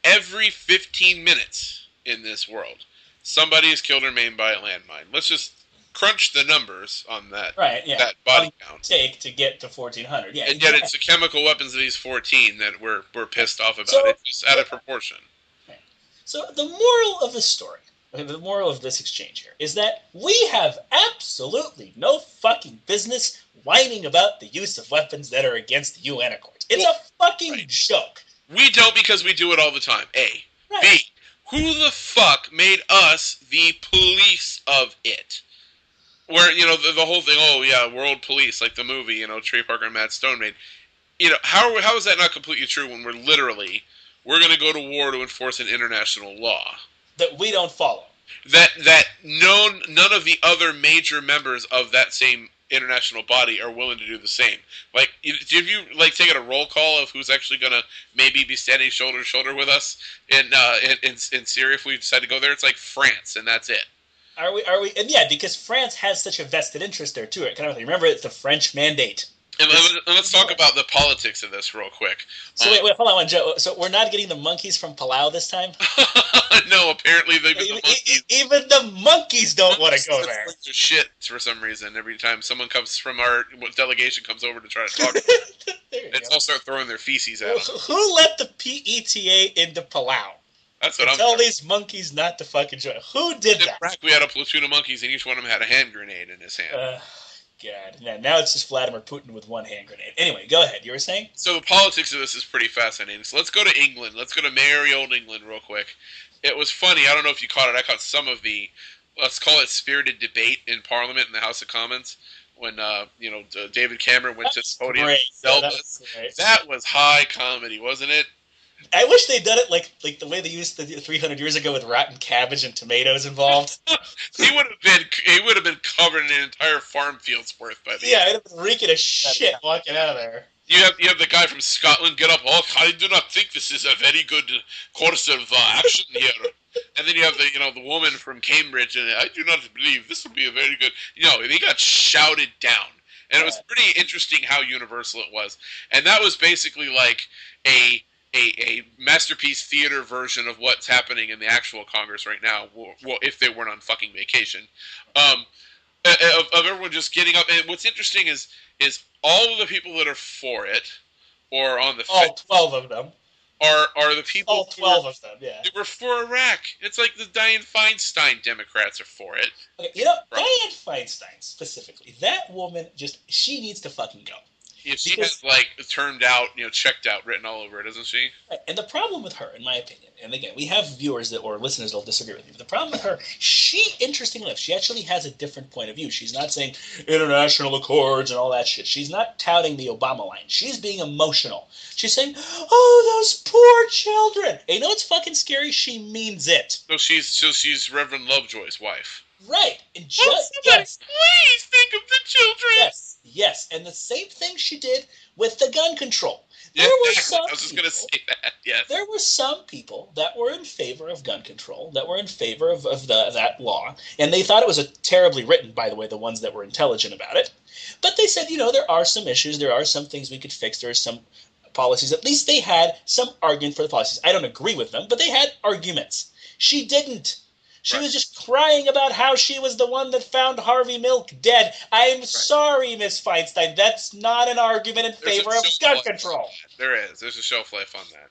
Every 15 minutes in this world, somebody is killed or maimed by a landmine. Let's just crunch the numbers on that. Right, yeah. That body count. Take to get to 1,400, yeah. And yet, it's the chemical weapons of these 14 that we're pissed off about. So, it's just out of proportion. So the moral of the story, the moral of this exchange here, is that we have absolutely no fucking business whining about the use of weapons that are against the UN Accords. It's a fucking joke. We don't, because we do it all the time. A. Right. B. Who the fuck made us the police of it? Where, the whole thing, oh yeah, world police, like the movie, Trey Parker and Matt Stone made. How is that not completely true when we're going to go to war to enforce an international law that we don't follow? That none of the other major members of that same international body are willing to do the same. Like, if you take a roll call of who's actually going to maybe be standing shoulder to shoulder with us in Syria if we decide to go there, it's like France, and that's it. Are we? And yeah, because France has such a vested interest there too. Remember, it's the French mandate. And let's talk about the politics of this real quick. So wait, hold on, Joe. So we're not getting the monkeys from Palau this time? No, apparently the monkeys. Even the monkeys don't want to go there. They're shit for some reason. Every time someone comes from our delegation comes over to try to talk, they all start throwing their feces at them. Who let the PETA into Palau? That's what I'm tell these monkeys not to fucking join. Who did that? In Iraq, we had a platoon of monkeys, and each one of them had a hand grenade in his hand. God. Now it's just Vladimir Putin with one hand grenade. Anyway, go ahead. You were saying? So the politics of this is pretty fascinating. So let's go to England. Let's go to merry old England real quick. It was funny. I don't know if you caught it. I caught some of the, let's call it spirited debate in Parliament in the House of Commons when, David Cameron went to the podium. That was high comedy, wasn't it? I wish they'd done it like the way they used to 300 years ago with rotten cabbage and tomatoes involved. He would have been covered in an entire farm field's worth by the end. He'd have been reeking of shit walking out of there. You have the guy from Scotland get up. Oh, I do not think this is a very good course of action here. And then you have the woman from Cambridge, and I do not believe this will be a very good. They got shouted down, and it was pretty interesting how universal it was. And that was basically like a masterpiece theater version of what's happening in the actual Congress right now. Well, if they weren't on fucking vacation, of everyone just getting up. And what's interesting is all of the people that are for it, or on the all 12 of them, are the people. All 12 of them, yeah. They were for Iraq. It's like the Dianne Feinstein Democrats are for it. Okay, Dianne Feinstein specifically, that woman she needs to fucking go. Yeah, she has turned out, checked out written all over it, doesn't she? Right. And the problem with her, in my opinion, and again, we have viewers or listeners that'll disagree with me, but the problem with her, interestingly enough, she actually has a different point of view. She's not saying international accords and all that shit. She's not touting the Obama line. She's being emotional. She's saying, oh, those poor children. And you know what's fucking scary? She means it. So she's Reverend Lovejoy's wife. Right. And yes. Please think of the children. Yes. And the same thing she did with the gun control. Yeah, I was just going to say that, yes. There were some people that were in favor of gun control, that were in favor of that law, and they thought it was terribly written, by the way, the ones that were intelligent about it. But they said, there are some issues, there are some things we could fix, there are some policies. At least they had some argument for the policies. I don't agree with them, but they had arguments. She didn't. She was just crying about how she was the one that found Harvey Milk dead. I'm sorry, Miss Feinstein. That's not an argument in favor of gun control. There is. There's a shelf life on that.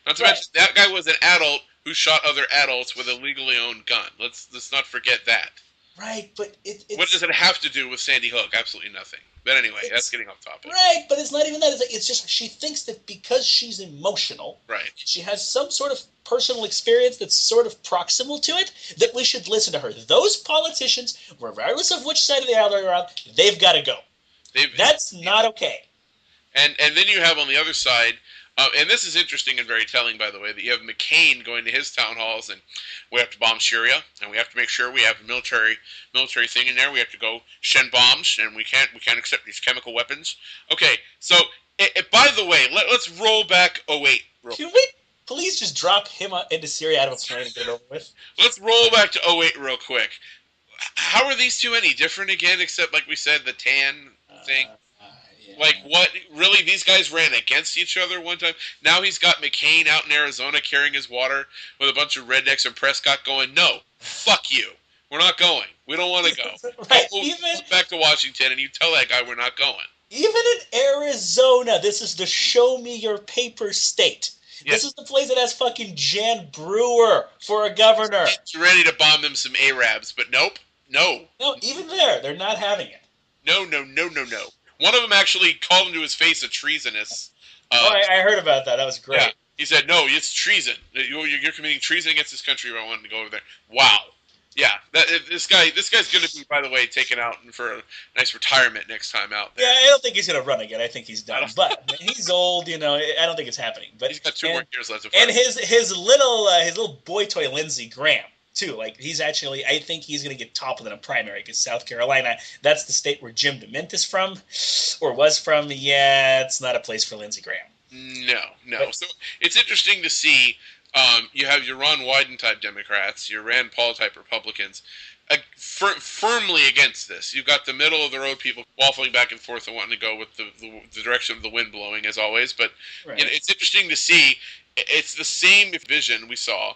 Not to mention, that guy was an adult who shot other adults with a legally owned gun. Let's not forget that. Right, but it's... What does it have to do with Sandy Hook? Absolutely nothing. But anyway, that's getting off topic. Right, but it's not even that. It's just she thinks that because she's emotional, she has some sort of personal experience that's sort of proximal to it, that we should listen to her. Those politicians, regardless of which side of the aisle they're on, they've got to go. That's not okay. And then you have on the other side, And this is interesting and very telling, by the way, that you have McCain going to his town halls, and we have to bomb Syria, and we have to make sure we have a military thing in there. We have to go send bombs, and we can't accept these chemical weapons. Okay, so by the way, let's roll back. Oh wait, Can we please just drop him into Syria out of a plane and get it over with? let's roll back to oh wait real quick. How are these two any different again? Except like we said, the tan thing. Yeah. Like, what? Really? These guys ran against each other one time? Now he's got McCain out in Arizona carrying his water with a bunch of rednecks and Prescott going, no, fuck you. We're not going. We don't want to go. Right, Go back to Washington and you tell that guy we're not going. Even in Arizona, this is the show me your paper state. Yeah. This is the place that has fucking Jan Brewer for a governor. It's ready to bomb them some Arabs, but nope. No. No, even there, they're not having it. No. One of them actually called him to his face a treasonous. I heard about that. That was great. Yeah. He said, no, it's treason. You're committing treason against this country. I wanted to go over there. Wow. Yeah, this guy's going to be, by the way, taken out for a nice retirement next time out there. Yeah, I don't think he's going to run again. I think he's done. But he's old, I don't think it's happening. But he's got 2 more years left. And his little boy toy Lindsey Graham too. Like he's actually, I think he's going to get toppled in a primary because South Carolina, that's the state where Jim DeMint is from, or was from. Yeah, it's not a place for Lindsey Graham. No. But, so it's interesting to see. You have your Ron Wyden type Democrats, your Rand Paul type Republicans, firmly against this. You've got the middle of the road people waffling back and forth and wanting to go with the direction of the wind blowing, as always. But right. It's interesting to see. It's the same vision we saw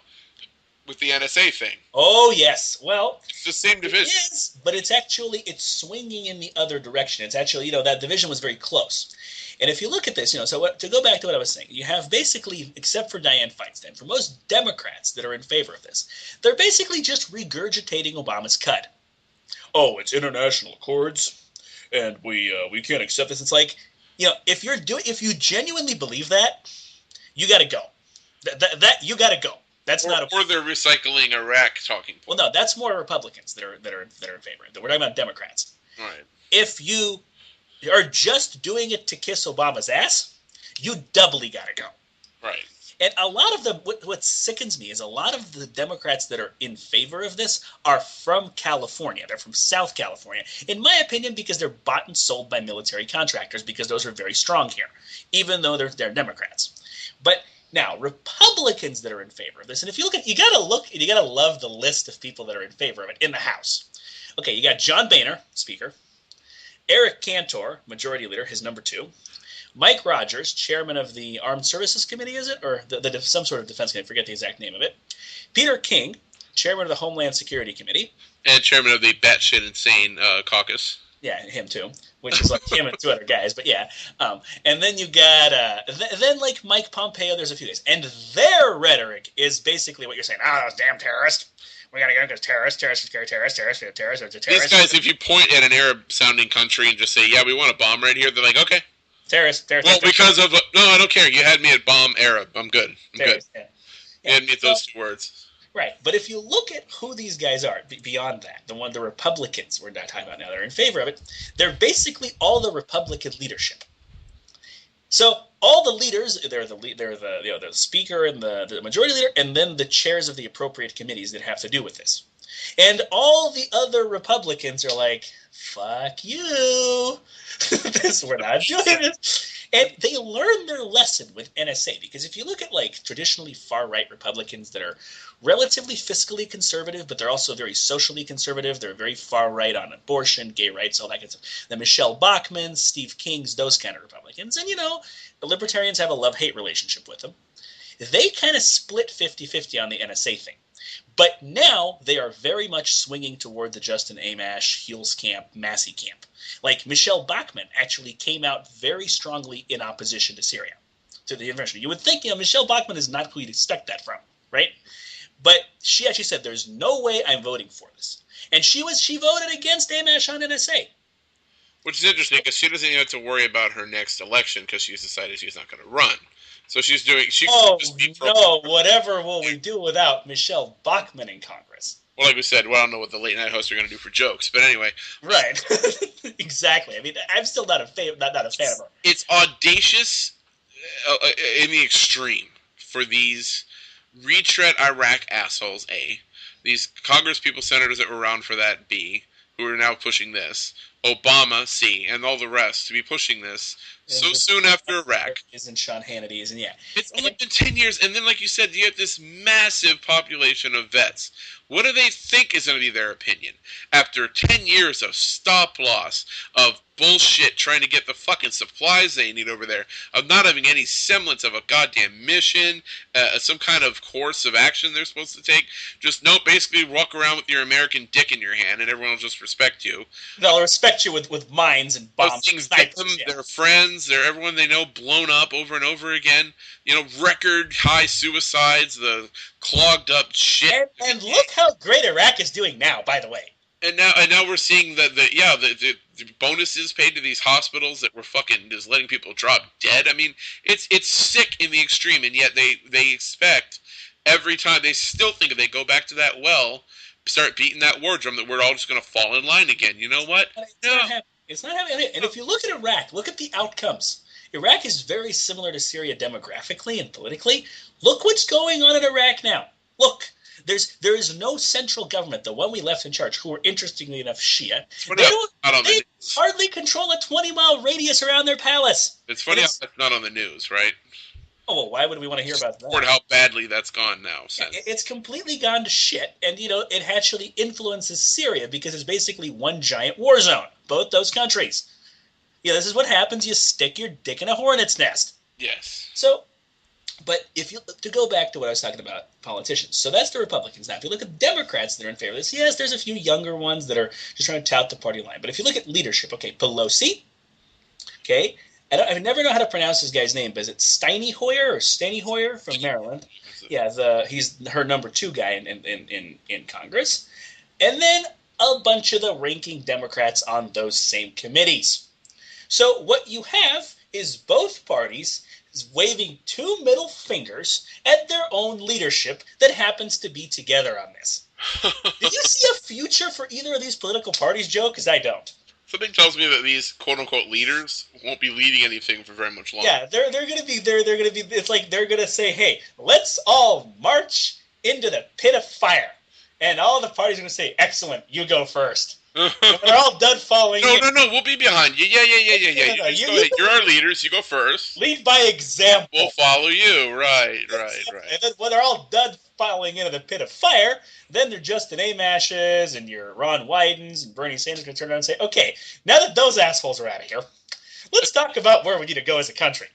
with the NSA thing. Oh yes, well, it's the same division. It is, but it's swinging in the other direction. It's actually, that division was very close. And if you look at this, to go back to what I was saying, you have basically, except for Dianne Feinstein, for most Democrats that are in favor of this, they're basically just regurgitating Obama's cut. Oh, it's international accords, and we can't accept this. It's like, if you genuinely believe that, you got to go. That you got to go. That's not. Or they're recycling Iraq talking points. Well, no, that's more Republicans that are in favor. We're talking about Democrats. Right. If you are just doing it to kiss Obama's ass, you doubly got to go. Right. And a lot of what sickens me is a lot of the Democrats that are in favor of this are from California. They're from South California, in my opinion, because they're bought and sold by military contractors, because those are very strong here, even though they're Democrats. But now, Republicans that are in favor of this, and if you look at, you gotta love the list of people that are in favor of it in the House. Okay, you got John Boehner, Speaker, Eric Cantor, Majority Leader, his number 2, Mike Rogers, Chairman of the Armed Services Committee, is it, or some sort of defense committee? I forget the exact name of it. Peter King, Chairman of the Homeland Security Committee, and Chairman of the Batshit Insane Caucus. Yeah, him too, which is like him and 2 other guys, but yeah. And then you got, then like Mike Pompeo, there's a few guys. And their rhetoric is basically what you're saying. Those damn terrorists. We got to get them because terrorists scare terrorists. These guys, if you point at an Arab-sounding country and just say, yeah, we want a bomb right here, they're like, okay. Terrorists. Well, because of, no, I don't care. You had me at bomb Arab. I'm good. I'm good. Yeah. You had me at those 2 words. Right, but if you look at who these guys are, beyond that, the Republicans we're not talking about now, they're in favor of it, they're basically all the Republican leadership. So all the leaders, they're the Speaker and the Majority Leader, and then the chairs of the appropriate committees that have to do with this. And all the other Republicans are like, fuck you, we're not doing it. And they learned their lesson with NSA, because if you look at like traditionally far-right Republicans that are relatively fiscally conservative, but they're also very socially conservative, they're very far-right on abortion, gay rights, all that kind of stuff. The Michelle Bachmanns, Steve Kings, those kind of Republicans. And, the Libertarians have a love-hate relationship with them. They kind of split 50-50 on the NSA thing. But now they are very much swinging toward the Justin Amash, Heels camp, Massey camp. Like Michelle Bachmann actually came out very strongly in opposition to Syria, to the intervention. You would think, Michelle Bachmann is not who you'd expect that from, right? But she actually said, there's no way I'm voting for this. And she voted against Amash on NSA. Which is interesting, because she doesn't even have to worry about her next election, because she's decided she's not going to run. So she's doing... Whatever will we do without Michelle Bachmann in Congress? Well, like we said, I don't know what the late night hosts are going to do for jokes, but anyway. Right. Exactly. I mean, I'm still not a fan of her. It's audacious in the extreme for these retread Iraq assholes, A, these Congress people, senators that were around for that, B, who are now pushing this, Obama, C, and all the rest to be pushing this so And soon after Iraq. isn't Sean Hannity's, and yeah. It's only And been 10 years, and then, like you said, you have this massive population of vets. What do they think is going to be their opinion? After 10 years of stop loss, of bullshit trying to get the fucking supplies they need over there, of not having any semblance of a goddamn mission, some kind of course of action they're supposed to take. Just, no, basically walk around with your American dick in your hand, and everyone will just respect you. they'll respect you with mines and Those bombs. things get them, Yeah. their friends, their everyone they know blown up over and over again. You know, record high suicides, the clogged up shit. And look how great Iraq is doing now, by the way. And now we're seeing the bonuses paid to these hospitals that were fucking just letting people drop dead. I mean, it's sick in the extreme, and yet they expect every time they still think if they go back to that well, start beating that war drum, that we're all just going to fall in line again. You know what? It's not happening. And if you look at Iraq, look at the outcomes. Iraq is very similar to Syria demographically and politically. Look what's going on in Iraq now. Look, there is no central government, the one we left in charge, who are interestingly enough Shia. They hardly control a 20-mile radius around their palace. It's funny how that's not on the news, right? Oh, well, why would we want to hear about that? How badly that's gone now. It's completely gone to shit, and it actually influences Syria because it's basically one giant war zone, both those countries. Yeah, this is what happens. You stick your dick in a hornet's nest. Yes. So, but to go back to what I was talking about, politicians. So that's the Republicans. Now, if you look at Democrats that are in favor of this, yes, there's a few younger ones that are just trying to tout the party line. But if you look at leadership, okay, Pelosi, okay, I never know how to pronounce this guy's name, but is it Steny Hoyer from Maryland? Yeah, he's her number 2 guy in Congress. And then a bunch of the ranking Democrats on those same committees. So what you have is both parties waving 2 middle fingers at their own leadership that happens to be together on this. Do you see a future for either of these political parties, Joe? Because I don't. Something tells me that these quote-unquote leaders won't be leading anything for very much longer. Yeah, they're going to be. It's like they're going to say, "Hey, let's all march into the pit of fire," and all the parties are going to say, "Excellent, you go first." They're all done following. No, we'll be behind you. Yeah. You're our leaders. You go first. Lead by example. We'll follow you. Right. And then when they're all done following into the pit of fire, then they're Justin Amashes and your Ron Wydens and Bernie Sanders can turn around and say, "Okay, now that those assholes are out of here, let's talk about where we need to go as a country."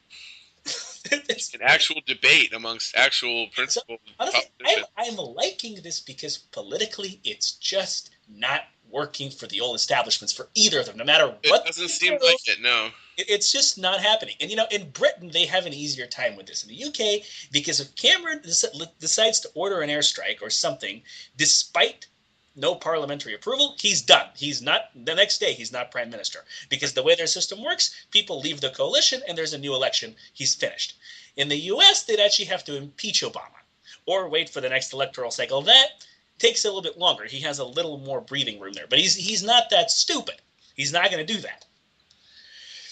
It's an actual debate amongst actual principled politicians. I'm liking this because politically it's just not working for the old establishments for either of them, no matter what. It doesn't seem like it, no. It's just not happening. And, in Britain, they have an easier time with this. In the UK, because if Cameron decides to order an airstrike or something, despite no parliamentary approval, he's done. The next day, he's not prime minister. Because the way their system works, people leave the coalition and there's a new election. He's finished. In the US, they'd actually have to impeach Obama or wait for the next electoral cycle. That takes a little bit longer. He has a little more breathing room there. But he's not that stupid. He's not going to do that.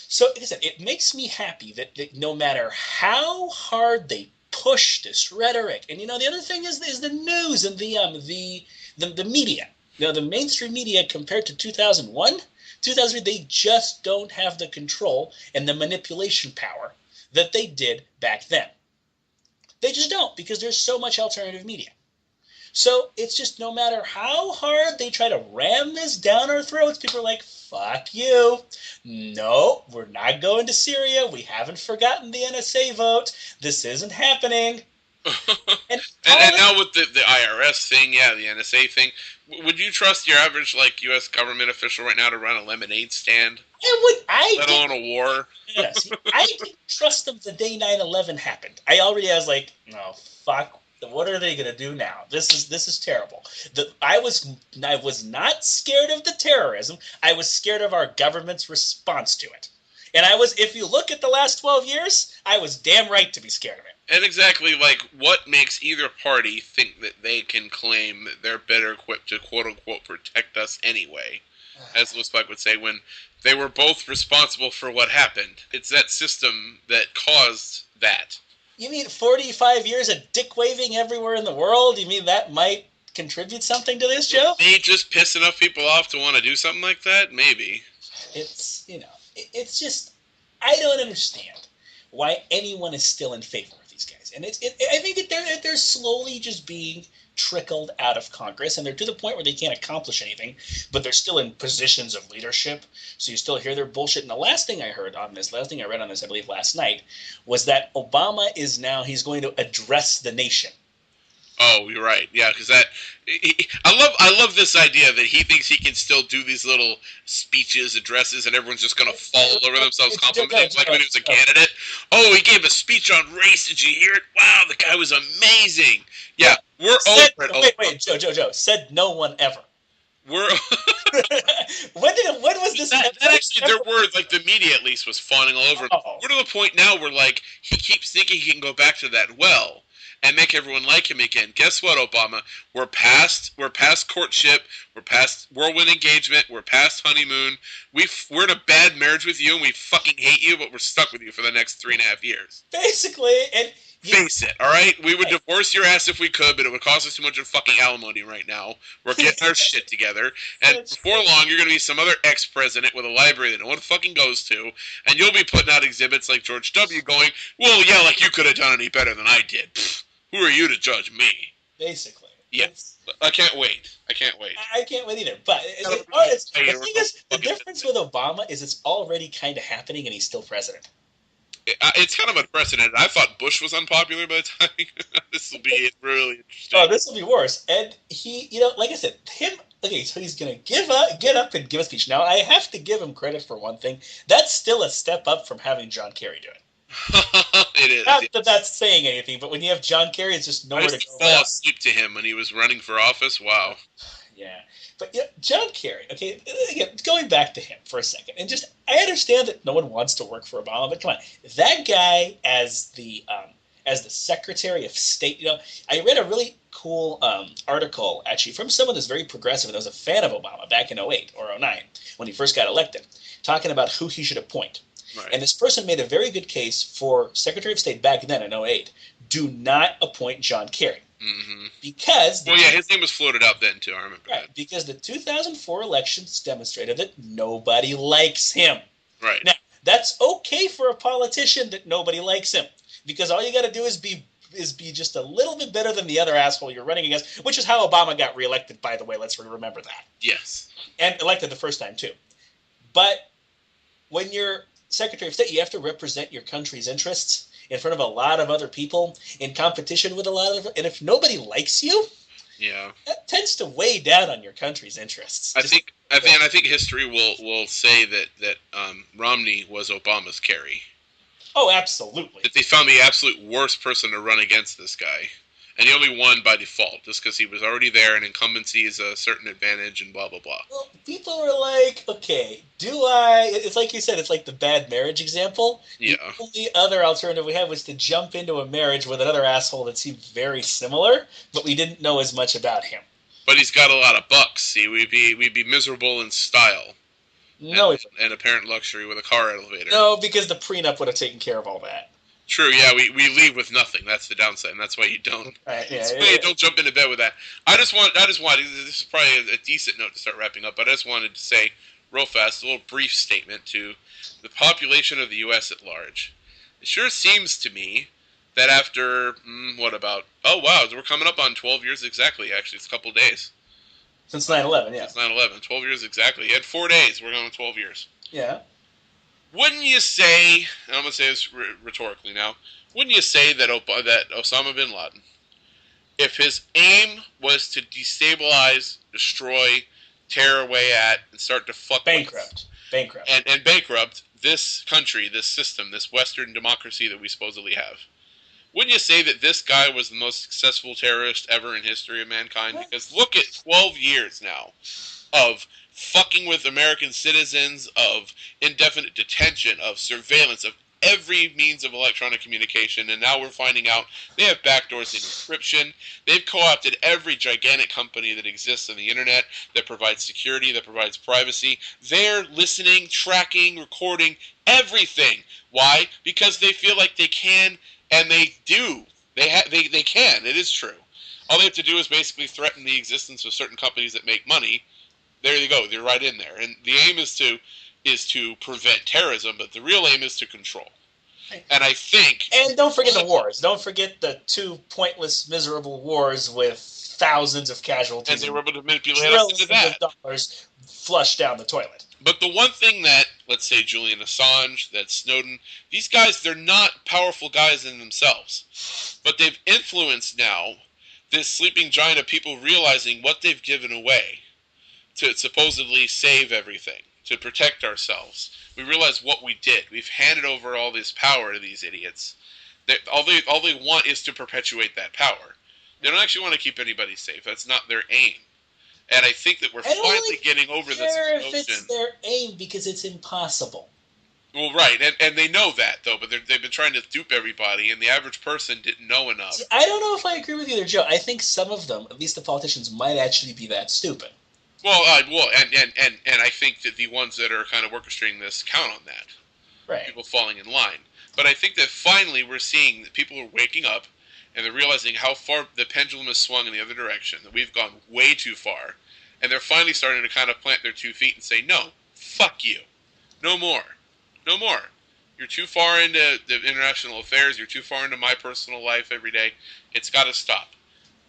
So, like I said, it makes me happy that no matter how hard they push this rhetoric, and the other thing is the news and the media. The mainstream media compared to 2001, 2003, they just don't have the control and the manipulation power that they did back then. They just don't, because there's so much alternative media. So it's just no matter how hard they try to ram this down our throats, people are like, "Fuck you. No, we're not going to Syria. We haven't forgotten the NSA vote. This isn't happening." And now with the IRS thing, the NSA thing, would you trust your average U.S. government official right now to run a lemonade stand? Let alone a war? Yes, I didn't trust them the day 9/11 happened. I was like, "No, fuck. What are they going to do now? This is terrible." I was not scared of the terrorism. I was scared of our government's response to it. And if you look at the last 12 years, I was damn right to be scared of it. And exactly, what makes either party think that they can claim that they're better equipped to quote-unquote protect us anyway? As Louis Buck would say, when they were both responsible for what happened. It's that system that caused that. You mean 45 years of dick waving everywhere in the world? You mean that might contribute something to this, Joe? May just piss enough people off to want to do something like that? Maybe. It's just, I don't understand why anyone is still in favor of these guys. And I think that they're slowly just being trickled out of Congress, and they're to the point where they can't accomplish anything, but they're still in positions of leadership. So you still hear their bullshit. And the last thing I read on this, I believe last night, was that Obama he's going to address the nation. Oh, you're right. Yeah, because I love this idea that he thinks he can still do these little speeches, addresses, and everyone's just gonna fall over themselves complimenting him like when he was a candidate. Oh, he gave a speech on race. Did you hear it? Wow, the guy was amazing. Yeah, we're over it. Wait, Joe. Said no one ever. We're when was this? That actually, their words, like the media at least, was fawning all over him. Oh. We're to the point now where like he keeps thinking he can go back to that well and make everyone like him again. Guess what, Obama? We're past courtship. We're past whirlwind engagement. We're past honeymoon. We're in a bad marriage with you, and we fucking hate you, but we're stuck with you for the next 3.5 years. Basically, and face it, all right? We would divorce your ass if we could, but it would cost us too much in fucking alimony right now. We're getting our shit together, and before long, you're going to be some other ex-president with a library that no one fucking goes to, and you'll be putting out exhibits like George W. going, well, yeah, like you could have done any better than I did. Pfft, who are you to judge me? Basically. Yes. I can't wait. I can't wait either. But the thing is, the difference with Obama is it's already kind of happening, and he's still president. It's kind of unprecedented. I thought Bush was unpopular by the time. This will be really interesting. Oh, this will be worse. And he, like I said, so he's going to get up and give a speech. Now, I have to give him credit for one thing. That's still a step up from having John Kerry do it. It is. Not that that's saying anything, but when you have John Kerry, it's just nowhere to go. I fall asleep to him when he was running for office. Wow. Yeah. But John Kerry, okay, again, going back to him for a second, and just, I understand that no one wants to work for Obama, but come on, that guy as the Secretary of State, I read a really cool article, actually, from someone that's very progressive and was a fan of Obama back in 2008 or 2009, when he first got elected, talking about who he should appoint. Right. And this person made a very good case for Secretary of State back then in 2008. Do not appoint John Kerry. Mm-hmm. Because his name was floated out then too. I remember. Right, that. Because the 2004 elections demonstrated that nobody likes him. Right. Now, that's okay for a politician that nobody likes him, because all you got to do is be just a little bit better than the other asshole you're running against, which is how Obama got reelected, by the way. Let's remember that. Yes. And elected the first time too. But when you're Secretary of State, you have to represent your country's interests in front of a lot of other people, in competition with a lot of, and if nobody likes you, that tends to weigh down on your country's interests. I think history will say that Romney was Obama's Kerry. Oh, absolutely. That they found the absolute worst person to run against this guy. And he only won by default, just because he was already there, and incumbency is a certain advantage, and blah, blah, blah. Well, people were like, okay, it's like you said, it's like the bad marriage example. Yeah. The only other alternative we had was to jump into a marriage with another asshole that seemed very similar, but we didn't know as much about him. But he's got a lot of bucks. See, we'd be miserable in style. No. And apparent luxury with a car elevator. No, because the prenup would have taken care of all that. True, yeah, we leave with nothing. That's the downside, and that's why you don't. Right, yeah, that's why you don't jump into bed with that. I just want. This is probably a decent note to start wrapping up. But I just wanted to say, real fast, a little brief statement to the population of the U.S. at large. It sure seems to me that after we're coming up on 12 years exactly. Actually, it's a couple of days. Since 9/11, yeah. Since 9/11, 12 years exactly. You had 4 days. We're going on 12 years. Yeah. Wouldn't you say, and I'm going to say this rhetorically now, wouldn't you say that Osama bin Laden, if his aim was to destabilize, destroy, tear away at, and start to bankrupt and bankrupt this country, this system, this Western democracy that we supposedly have, wouldn't you say that this guy was the most successful terrorist ever in history of mankind? Because look at 12 years now of fucking with American citizens, of indefinite detention, of surveillance, of every means of electronic communication, and now we're finding out they have backdoors in encryption. They've co-opted every gigantic company that exists on the internet that provides security, that provides privacy. They're listening, tracking, recording everything. Why? Because they feel like they can, and they do. They can. It is true. All they have to do is basically threaten the existence of certain companies that make money. There you go. They're right in there. And the aim is to prevent terrorism, but the real aim is to control. And I think. And don't forget the wars. Don't forget the 2 pointless, miserable wars with thousands of casualties. And they were able to manipulate us into that. Of dollars flushed down the toilet. But the one thing that, let's say, Julian Assange, that Snowden, these guys, they're not powerful guys in themselves. But they've influenced now this sleeping giant of people realizing what they've given away to supposedly save everything, to protect ourselves. We realize what we did. We've handed over all this power to these idiots. All they want is to perpetuate that power. They don't actually want to keep anybody safe. That's not their aim. And I think that we're finally getting over this notion. If it's their aim, because it's impossible. Well, right, and they know that, though, but they've been trying to dupe everybody, and the average person didn't know enough. See, I don't know if I agree with you there, Joe. I think some of them, at least the politicians, might actually be that stupid. Well, and I think that the ones that are kind of orchestrating this count on that. Right. People falling in line. But I think that finally we're seeing that people are waking up, and they're realizing how far the pendulum has swung in the other direction, that we've gone way too far, and they're finally starting to kind of plant their 2 feet and say, no, fuck you. No more. No more. You're too far into the international affairs. You're too far into my personal life every day. It's got to stop.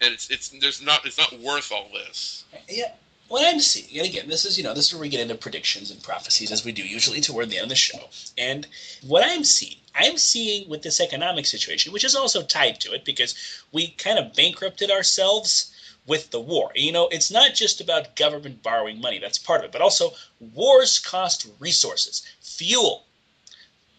And it's not worth all this. Yeah. What I'm seeing, and again, this is where we get into predictions and prophecies, as we do usually toward the end of the show. And what I'm seeing with this economic situation, which is also tied to it, because we kind of bankrupted ourselves with the war. It's not just about government borrowing money. That's part of it. But also, wars cost resources, fuel,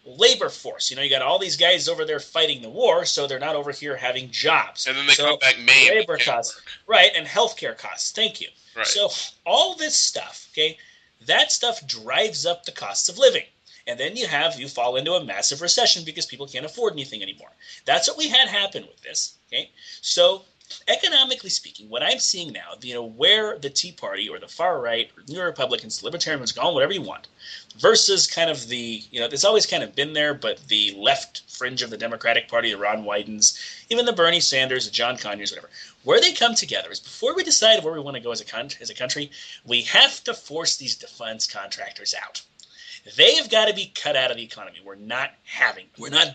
labor force. You got all these guys over there fighting the war, so they're not over here having jobs. And then they come back maimed. Labor costs. Right, and healthcare costs. Thank you. Right. So all this stuff, okay, that stuff drives up the costs of living. And then you fall into a massive recession because people can't afford anything anymore. That's what we had happen with this, okay? So economically speaking, what I'm seeing now, where the Tea Party or the far right or New Republicans, Libertarians, call them whatever you want, versus kind of the, it's always kind of been there, but the left fringe of the Democratic Party, the Ron Wydens, even the Bernie Sanders, the John Conyers, whatever, where they come together is before we decide where we want to go as a country, we have to force these defense contractors out. They have got to be cut out of the economy. We're not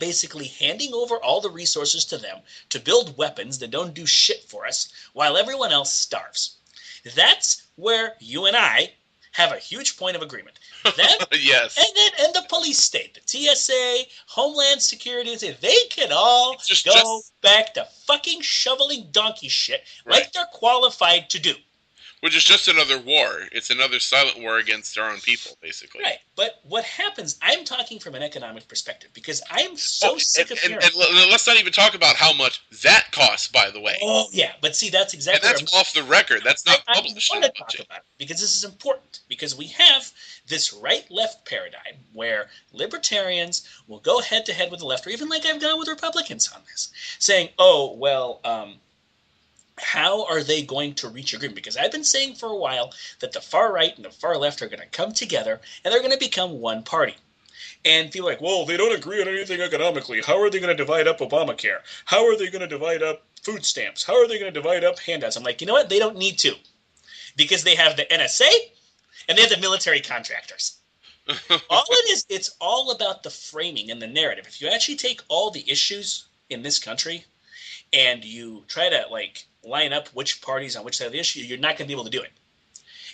basically handing over all the resources to them to build weapons that don't do shit for us while everyone else starves. That's where you and I have a huge point of agreement. Them, yes. And the police state, the TSA, Homeland Security, they can all go back to fucking shoveling donkey shit like they're qualified to do. Which is just another war. It's another silent war against our own people, basically. Right. But what happens, I'm talking from an economic perspective, because I'm so sick of hearing. And let's not even talk about how much that costs, by the way. Oh, yeah. But see, that's exactly... And that's off the record. That's not published. I want to talk about it, because this is important. Because we have this right-left paradigm where libertarians will go head-to-head with the left, or even like I've gone with Republicans on this, saying, oh, well... how are they going to reach agreement? Because I've been saying for a while that the far right and the far left are going to come together and they're going to become one party. And people are like, well, they don't agree on anything economically. How are they going to divide up Obamacare? How are they going to divide up food stamps? How are they going to divide up handouts? I'm like, you know what? They don't need to. Because they have the NSA and they have the military contractors. It's all about the framing and the narrative. If you actually take all the issues in this country and you try to line up which parties on which side of the issue, you're not going to be able to do it.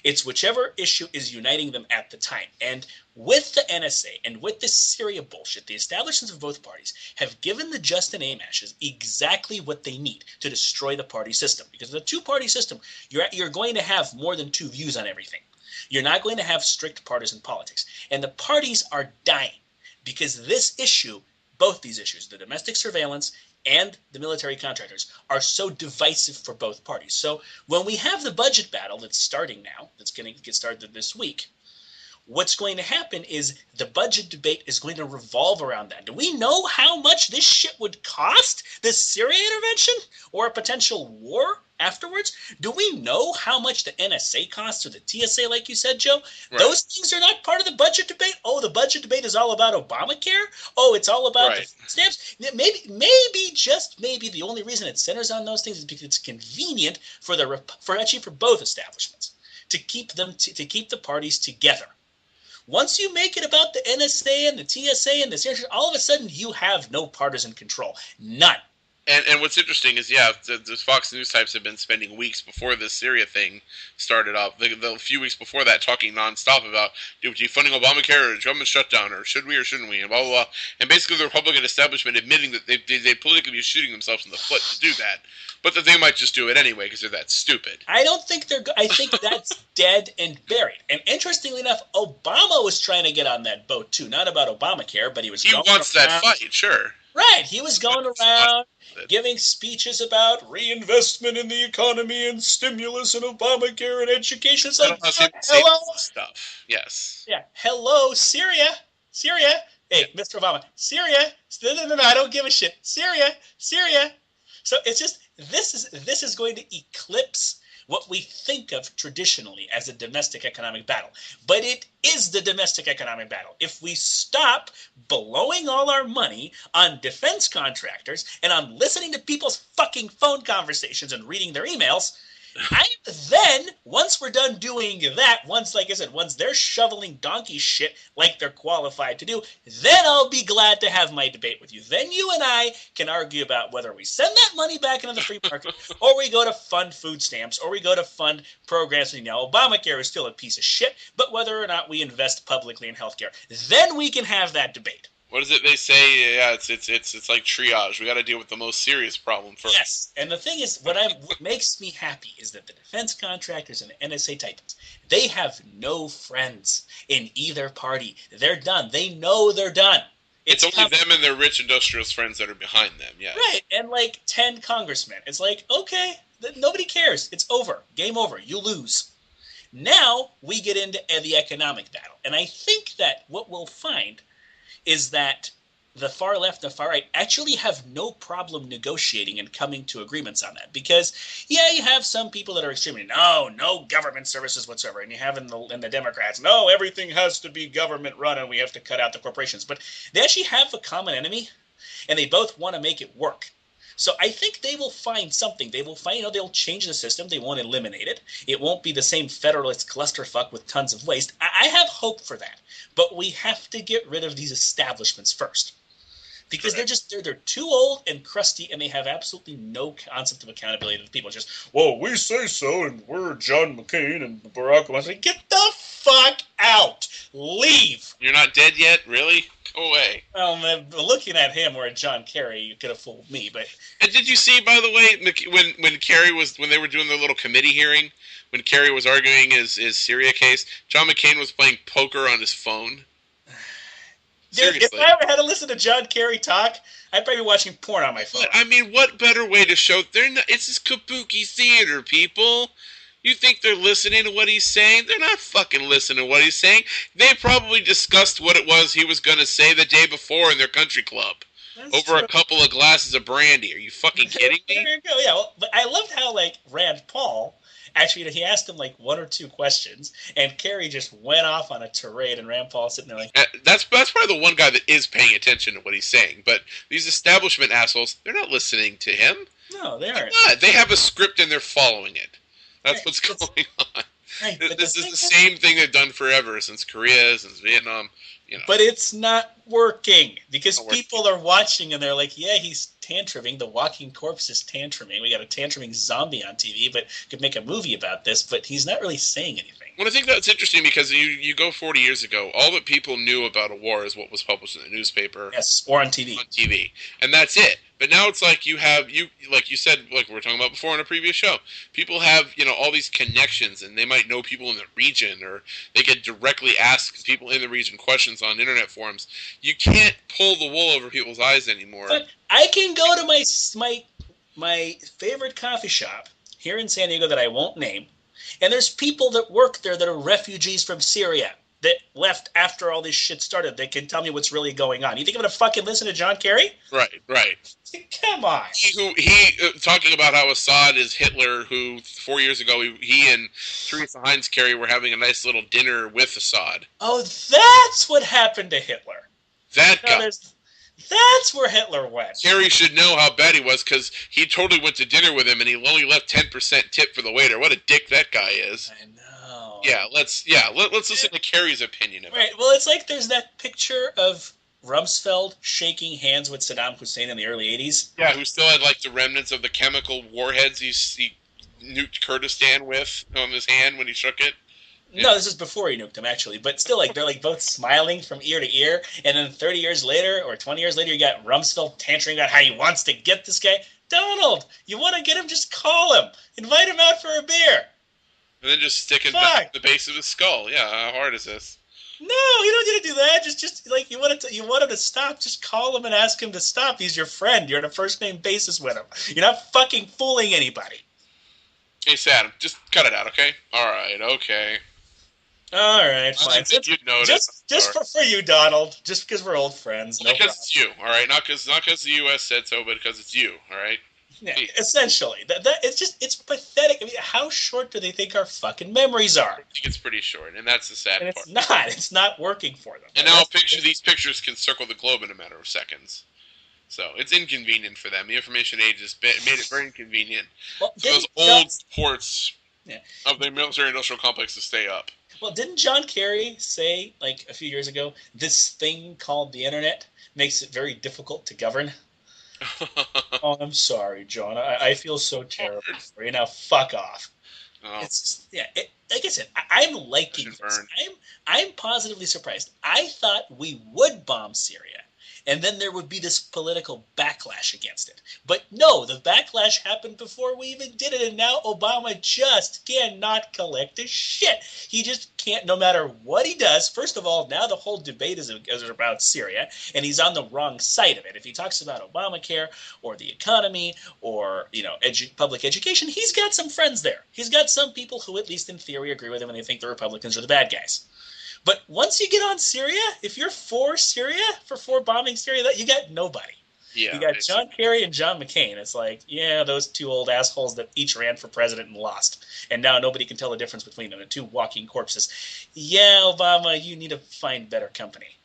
It's whichever issue is uniting them at the time. And with the NSA and with this Syria bullshit, the establishments of both parties have given the Justin Amash's exactly what they need to destroy the party system. Because in the two-party system, you're going to have more than two views on everything. You're not going to have strict partisan politics. And the parties are dying because this issue, both these issues, the domestic surveillance and the military contractors, are so divisive for both parties. So when we have the budget battle that's starting now, that's going to get started this week, what's going to happen is the budget debate is going to revolve around that. Do we know how much this shit would cost, this Syria intervention, or a potential war afterwards? Do we know how much the NSA costs or the TSA, like you said, Joe? Right. Those things are not part of the budget debate. Oh, the budget debate is all about Obamacare? Oh, it's all about the stamps? Maybe, just maybe, the only reason it centers on those things is because it's convenient for both establishments to keep the parties together. Once you make it about the NSA and the TSA and the Syria, all of a sudden you have no partisan control. None. And what's interesting is, yeah, the Fox News types have been spending weeks before this Syria thing started up, the few weeks before that, talking nonstop about defunding Obamacare or government shutdown, or should we or shouldn't we, and blah, blah, blah. And basically the Republican establishment admitting that they'd politically be shooting themselves in the foot to do that, but that they might just do it anyway because they're that stupid. I don't think I think that's dead and buried. And interestingly enough, Obama was trying to get on that boat too, not about Obamacare, but he wants that fight, sure. Right, he was going around giving speeches about reinvestment in the economy and stimulus and Obamacare and education. It's like, hello, stuff. Yes. Yeah. Hello, Syria. Hey, Mr. Obama, Syria. No, I don't give a shit. Syria. So it's just this is going to eclipse what we think of traditionally as a domestic economic battle. But it is the domestic economic battle. If we stop blowing all our money on defense contractors and on listening to people's fucking phone conversations and reading their emails, then, once we're done doing that, once they're shoveling donkey shit like they're qualified to do, then I'll be glad to have my debate with you. Then you and I can argue about whether we send that money back into the free market, or we go to fund food stamps, or we go to fund programs. Obamacare is still a piece of shit, but whether or not we invest publicly in healthcare, then we can have that debate. What is it they say? Yeah, it's like triage. We got to deal with the most serious problem first. Yes, and the thing is, what makes me happy is that the defense contractors and the NSA titans, they have no friends in either party. They're done. They know they're done. It's only them and their rich industrialist friends that are behind them. Yeah. Right, and like 10 congressmen. It's like, okay, nobody cares. It's over. Game over. You lose. Now we get into the economic battle, and I think that what we'll find is that the far left and the far right actually have no problem negotiating and coming to agreements on that. Because, yeah, you have some people that are extremely, no government services whatsoever. And you have in the Democrats, no, everything has to be government run and we have to cut out the corporations. But they actually have a common enemy, and they both want to make it work. So I think they will find something. They will find, they'll change the system. They won't eliminate it. It won't be the same federalist clusterfuck with tons of waste. I have hope for that. But we have to get rid of these establishments first. Because they're too old and crusty, and they have absolutely no concept of accountability to the people. Just, well, we say so, and we're John McCain and Barack Obama. Like, get the fuck out. Leave. You're not dead yet? Really? Go away. Looking at him or at John Kerry, you could have fooled me. But and did you see, by the way, when they were doing their little committee hearing, when Kerry was arguing his Syria case, John McCain was playing poker on his phone? Dude, if I ever had to listen to John Kerry talk, I'd probably be watching porn on my phone. But, I mean, what better way to show it's this kabuki theater, people. You think they're listening to what he's saying? They're not fucking listening to what he's saying. They probably discussed what it was he was going to say the day before in their country club. That's over true. A couple of glasses of brandy. Are you fucking kidding me? There you go. Yeah, but I loved how, Rand Paul, actually, he asked him, one or two questions, and Kerry just went off on a tirade, and Rand Paul sitting there That's probably the one guy that is paying attention to what he's saying. But these establishment assholes, they're not listening to him. No, they aren't. They have a script, and they're following it. That's what's going on. Right, this is the same thing they've done forever, since Korea, since Vietnam. But it's not working, because people are watching and they're like, yeah, he's tantruming. The walking corpse is tantruming. We got a tantruming zombie on TV, but could make a movie about this, but he's not really saying anything. Well, I think that's interesting because you go 40 years ago, all that people knew about a war is what was published in the newspaper. Yes, or on TV. On TV. And that's it. But now it's like like you said, like we were talking about before in a previous show, people have, all these connections, and they might know people in the region, or they could directly ask people in the region questions on internet forums. You can't pull the wool over people's eyes anymore. But I can go to my favorite coffee shop here in San Diego that I won't name, and there's people that work there that are refugees from Syria. that left after all this shit started that can tell me what's really going on. You think I'm gonna fucking listen to John Kerry? Right, right. Come on. He talking about how Assad is Hitler, who 4 years ago he and Teresa Heinz Kerry were having a nice little dinner with Assad. Oh, that's what happened to Hitler. That guy. That's where Hitler went. Kerry should know how bad he was because he totally went to dinner with him and he only left 10% tip for the waiter. What a dick that guy is. I know. Let's listen to Kerry's opinion about it. Well, it's like there's that picture of Rumsfeld shaking hands with Saddam Hussein in the early 80s. Yeah, who still had like the remnants of the chemical warheads he nuked Kurdistan with on his hand when he shook it. Yeah. No, this is before he nuked him, actually. But still, like, they're like both smiling from ear to ear. And then 30 years later or 20 years later, you got Rumsfeld tantruming about how he wants to get this guy. Donald, you want to get him? Just call him. Invite him out for a beer. And then just stick it back at the base of his skull. Yeah, how hard is this? No, you don't need to do that. Just like you want him to stop. Just call him and ask him to stop. He's your friend. You're on a first name basis with him. You're not fucking fooling anybody. Hey, Saddam, just cut it out, okay? All right, okay. All right, fine. Just for you, Donald. Just because we're old friends. No because it's you, all right. Not because the U.S. said so, but because it's you, all right. Yeah, essentially, it's pathetic. I mean, how short do they think our fucking memories are? I think it's pretty short, and that's the sad part. It's not working for them. And now these pictures can circle the globe in a matter of seconds. So it's inconvenient for them. The information age has made it very inconvenient for those old ports of the military-industrial complex to stay up. Well, didn't John Kerry say, like, a few years ago, this thing called the internet makes it very difficult to govern? Oh, I'm sorry, John. I feel so terrible for you. Now, fuck off. Oh. It's like I said, I'm liking this. I'm positively surprised. I thought we would bomb Syria, and then there would be this political backlash against it. But no, the backlash happened before we even did it, and now Obama just cannot collect a shit. He just can't, no matter what he does. First of all, now the whole debate is about Syria, and he's on the wrong side of it. If he talks about Obamacare or the economy or public education, he's got some friends there. He's got some people who, at least in theory, agree with him, and they think the Republicans are the bad guys. But once you get on Syria, if you're for bombing Syria, you got nobody. Yeah, you got John Kerry and John McCain. It's like, yeah, those two old assholes that each ran for president and lost. And now nobody can tell the difference between them. The two walking corpses. Yeah, Obama, you need to find better company.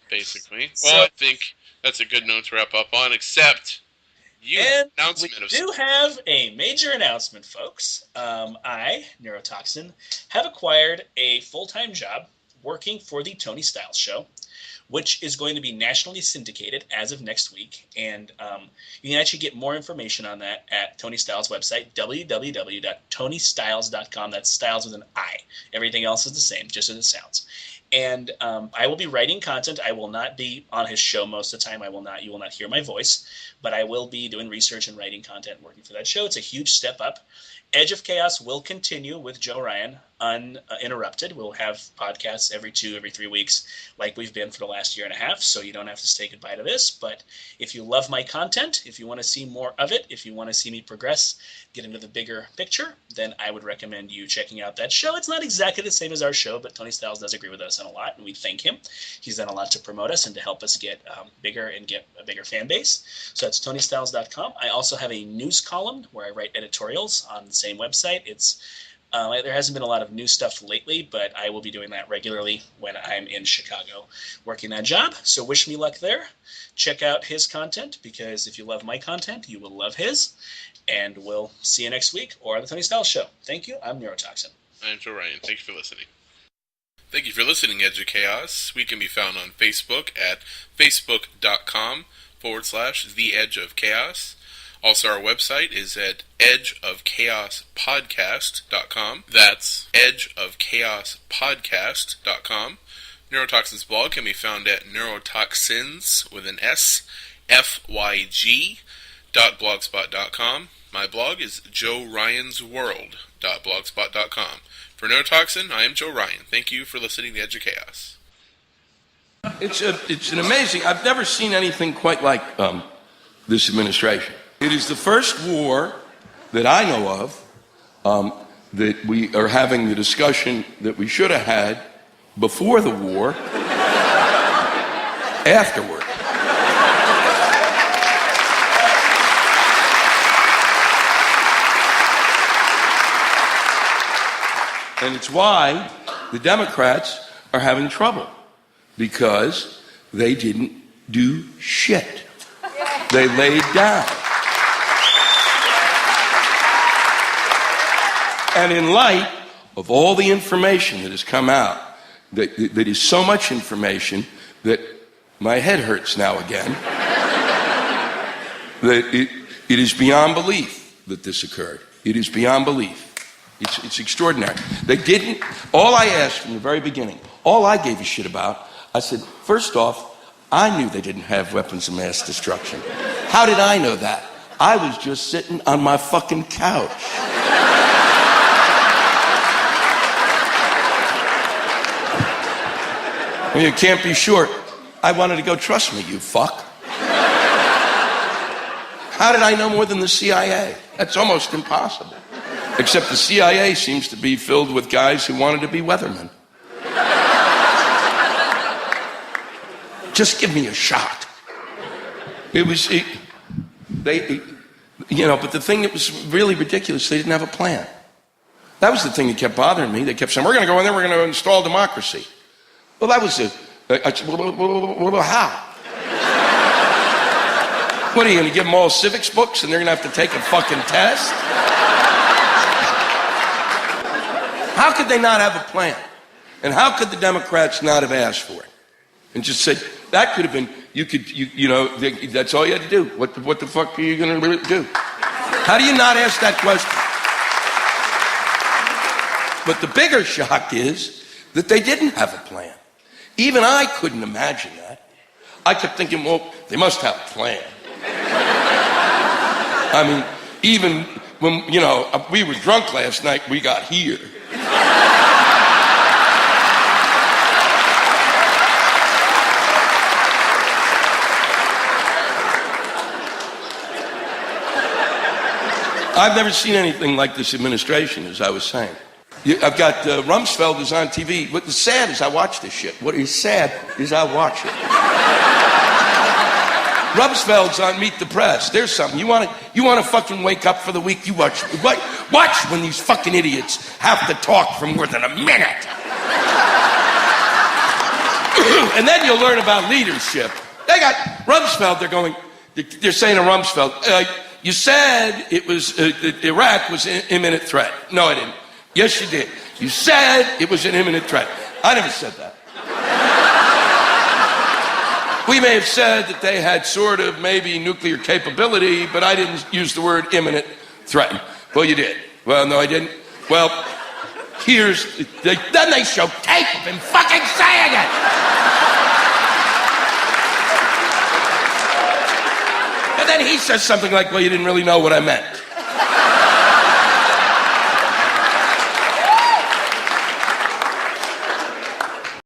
Basically. Well, I think that's a good note to wrap up on, except we do have a major announcement, folks. I, Neurotoxin, have acquired a full-time job working for the Tony Styles Show, which is going to be nationally syndicated as of next week. And you can actually get more information on that at Tony Styles' website, www.tonystyles.com. That's Styles with an I. Everything else is the same, just as it sounds. And I will be writing content. I will not be on his show most of the time. You will not hear my voice, but I will be doing research and writing content and working for that show. It's a huge step up. Edge of Chaos will continue with Joe Ryan uninterrupted. We'll have podcasts every 3 weeks like we've been for the last year and a half, so you don't have to say goodbye to this. But if you love my content, if you want to see more of it, if you want to see me progress, get into the bigger picture, then I would recommend you checking out that show. It's not exactly the same as our show, but Tony Styles does agree with us on a lot, and we thank him. He's done a lot to promote us and to help us get bigger and get a bigger fan base. So that's tonystyles.com. I also have a news column where I write editorials on the same website. There hasn't been a lot of new stuff lately, but I will be doing that regularly when I'm in Chicago working that job. So wish me luck there. Check out his content, because if you love my content, you will love his. And we'll see you next week or on the Tony Styles Show. Thank you. I'm Neurotoxin. I'm Joe Ryan. Thank you for listening. Thank you for listening, Edge of Chaos. We can be found on Facebook at facebook.com/The Edge of Chaos. Also, our website is at edgeofchaospodcast.com. That's edgeofchaospodcast.com. Neurotoxin's blog can be found at neurotoxins with an S, FYG.blogspot.com. My blog is joeryansworld.blogspot.com. For Neurotoxin, I am Joe Ryan. Thank you for listening to Edge of Chaos. It's an amazing, I've never seen anything quite like this administration. It is the first war that I know of that we are having the discussion that we should have had before the war, afterward. And it's why the Democrats are having trouble, because they didn't do shit. They laid down. And in light of all the information that has come out, that is so much information that my head hurts now again, that it is beyond belief that this occurred. It is beyond belief. It's extraordinary. They didn't, all I asked from the very beginning, all I gave a shit about, I said, first off, I knew they didn't have weapons of mass destruction. How did I know that? I was just sitting on my fucking couch. Well, you can't be sure. I wanted to go, trust me, you fuck. How did I know more than the CIA? That's almost impossible. Except the CIA seems to be filled with guys who wanted to be weathermen. Just give me a shot. But the thing that was really ridiculous, they didn't have a plan. That was the thing that kept bothering me. They kept saying, we're going to go in there, we're going to install democracy. Well, that was how? What, are you going to give them all civics books and they're going to have to take a fucking test? How could they not have a plan? And how could the Democrats not have asked for it? And just said, that could have been, that's all you had to do. What the fuck are you going to do? How do you not ask that question? But the bigger shock is that they didn't have a plan. Even I couldn't imagine that. I kept thinking, well, they must have a plan. I mean, even when, we were drunk last night, we got here. I've never seen anything like this administration, as I was saying. I've got Rumsfeld is on TV. What is sad is I watch this shit. What is sad is I watch it. Rumsfeld's on Meet the Press. There's something. You want to fucking wake up for the week? You watch when these fucking idiots have to talk for more than a minute. And then you'll learn about leadership. They got Rumsfeld. They're saying to Rumsfeld, you said it was Iraq was an imminent threat. No, I didn't. Yes, you did. You said it was an imminent threat. I never said that. We may have said that they had sort of maybe nuclear capability, but I didn't use the word imminent threat. Well, you did. Well, no, I didn't. Well, then they show tape of him fucking saying it. And then he says something like, well, you didn't really know what I meant.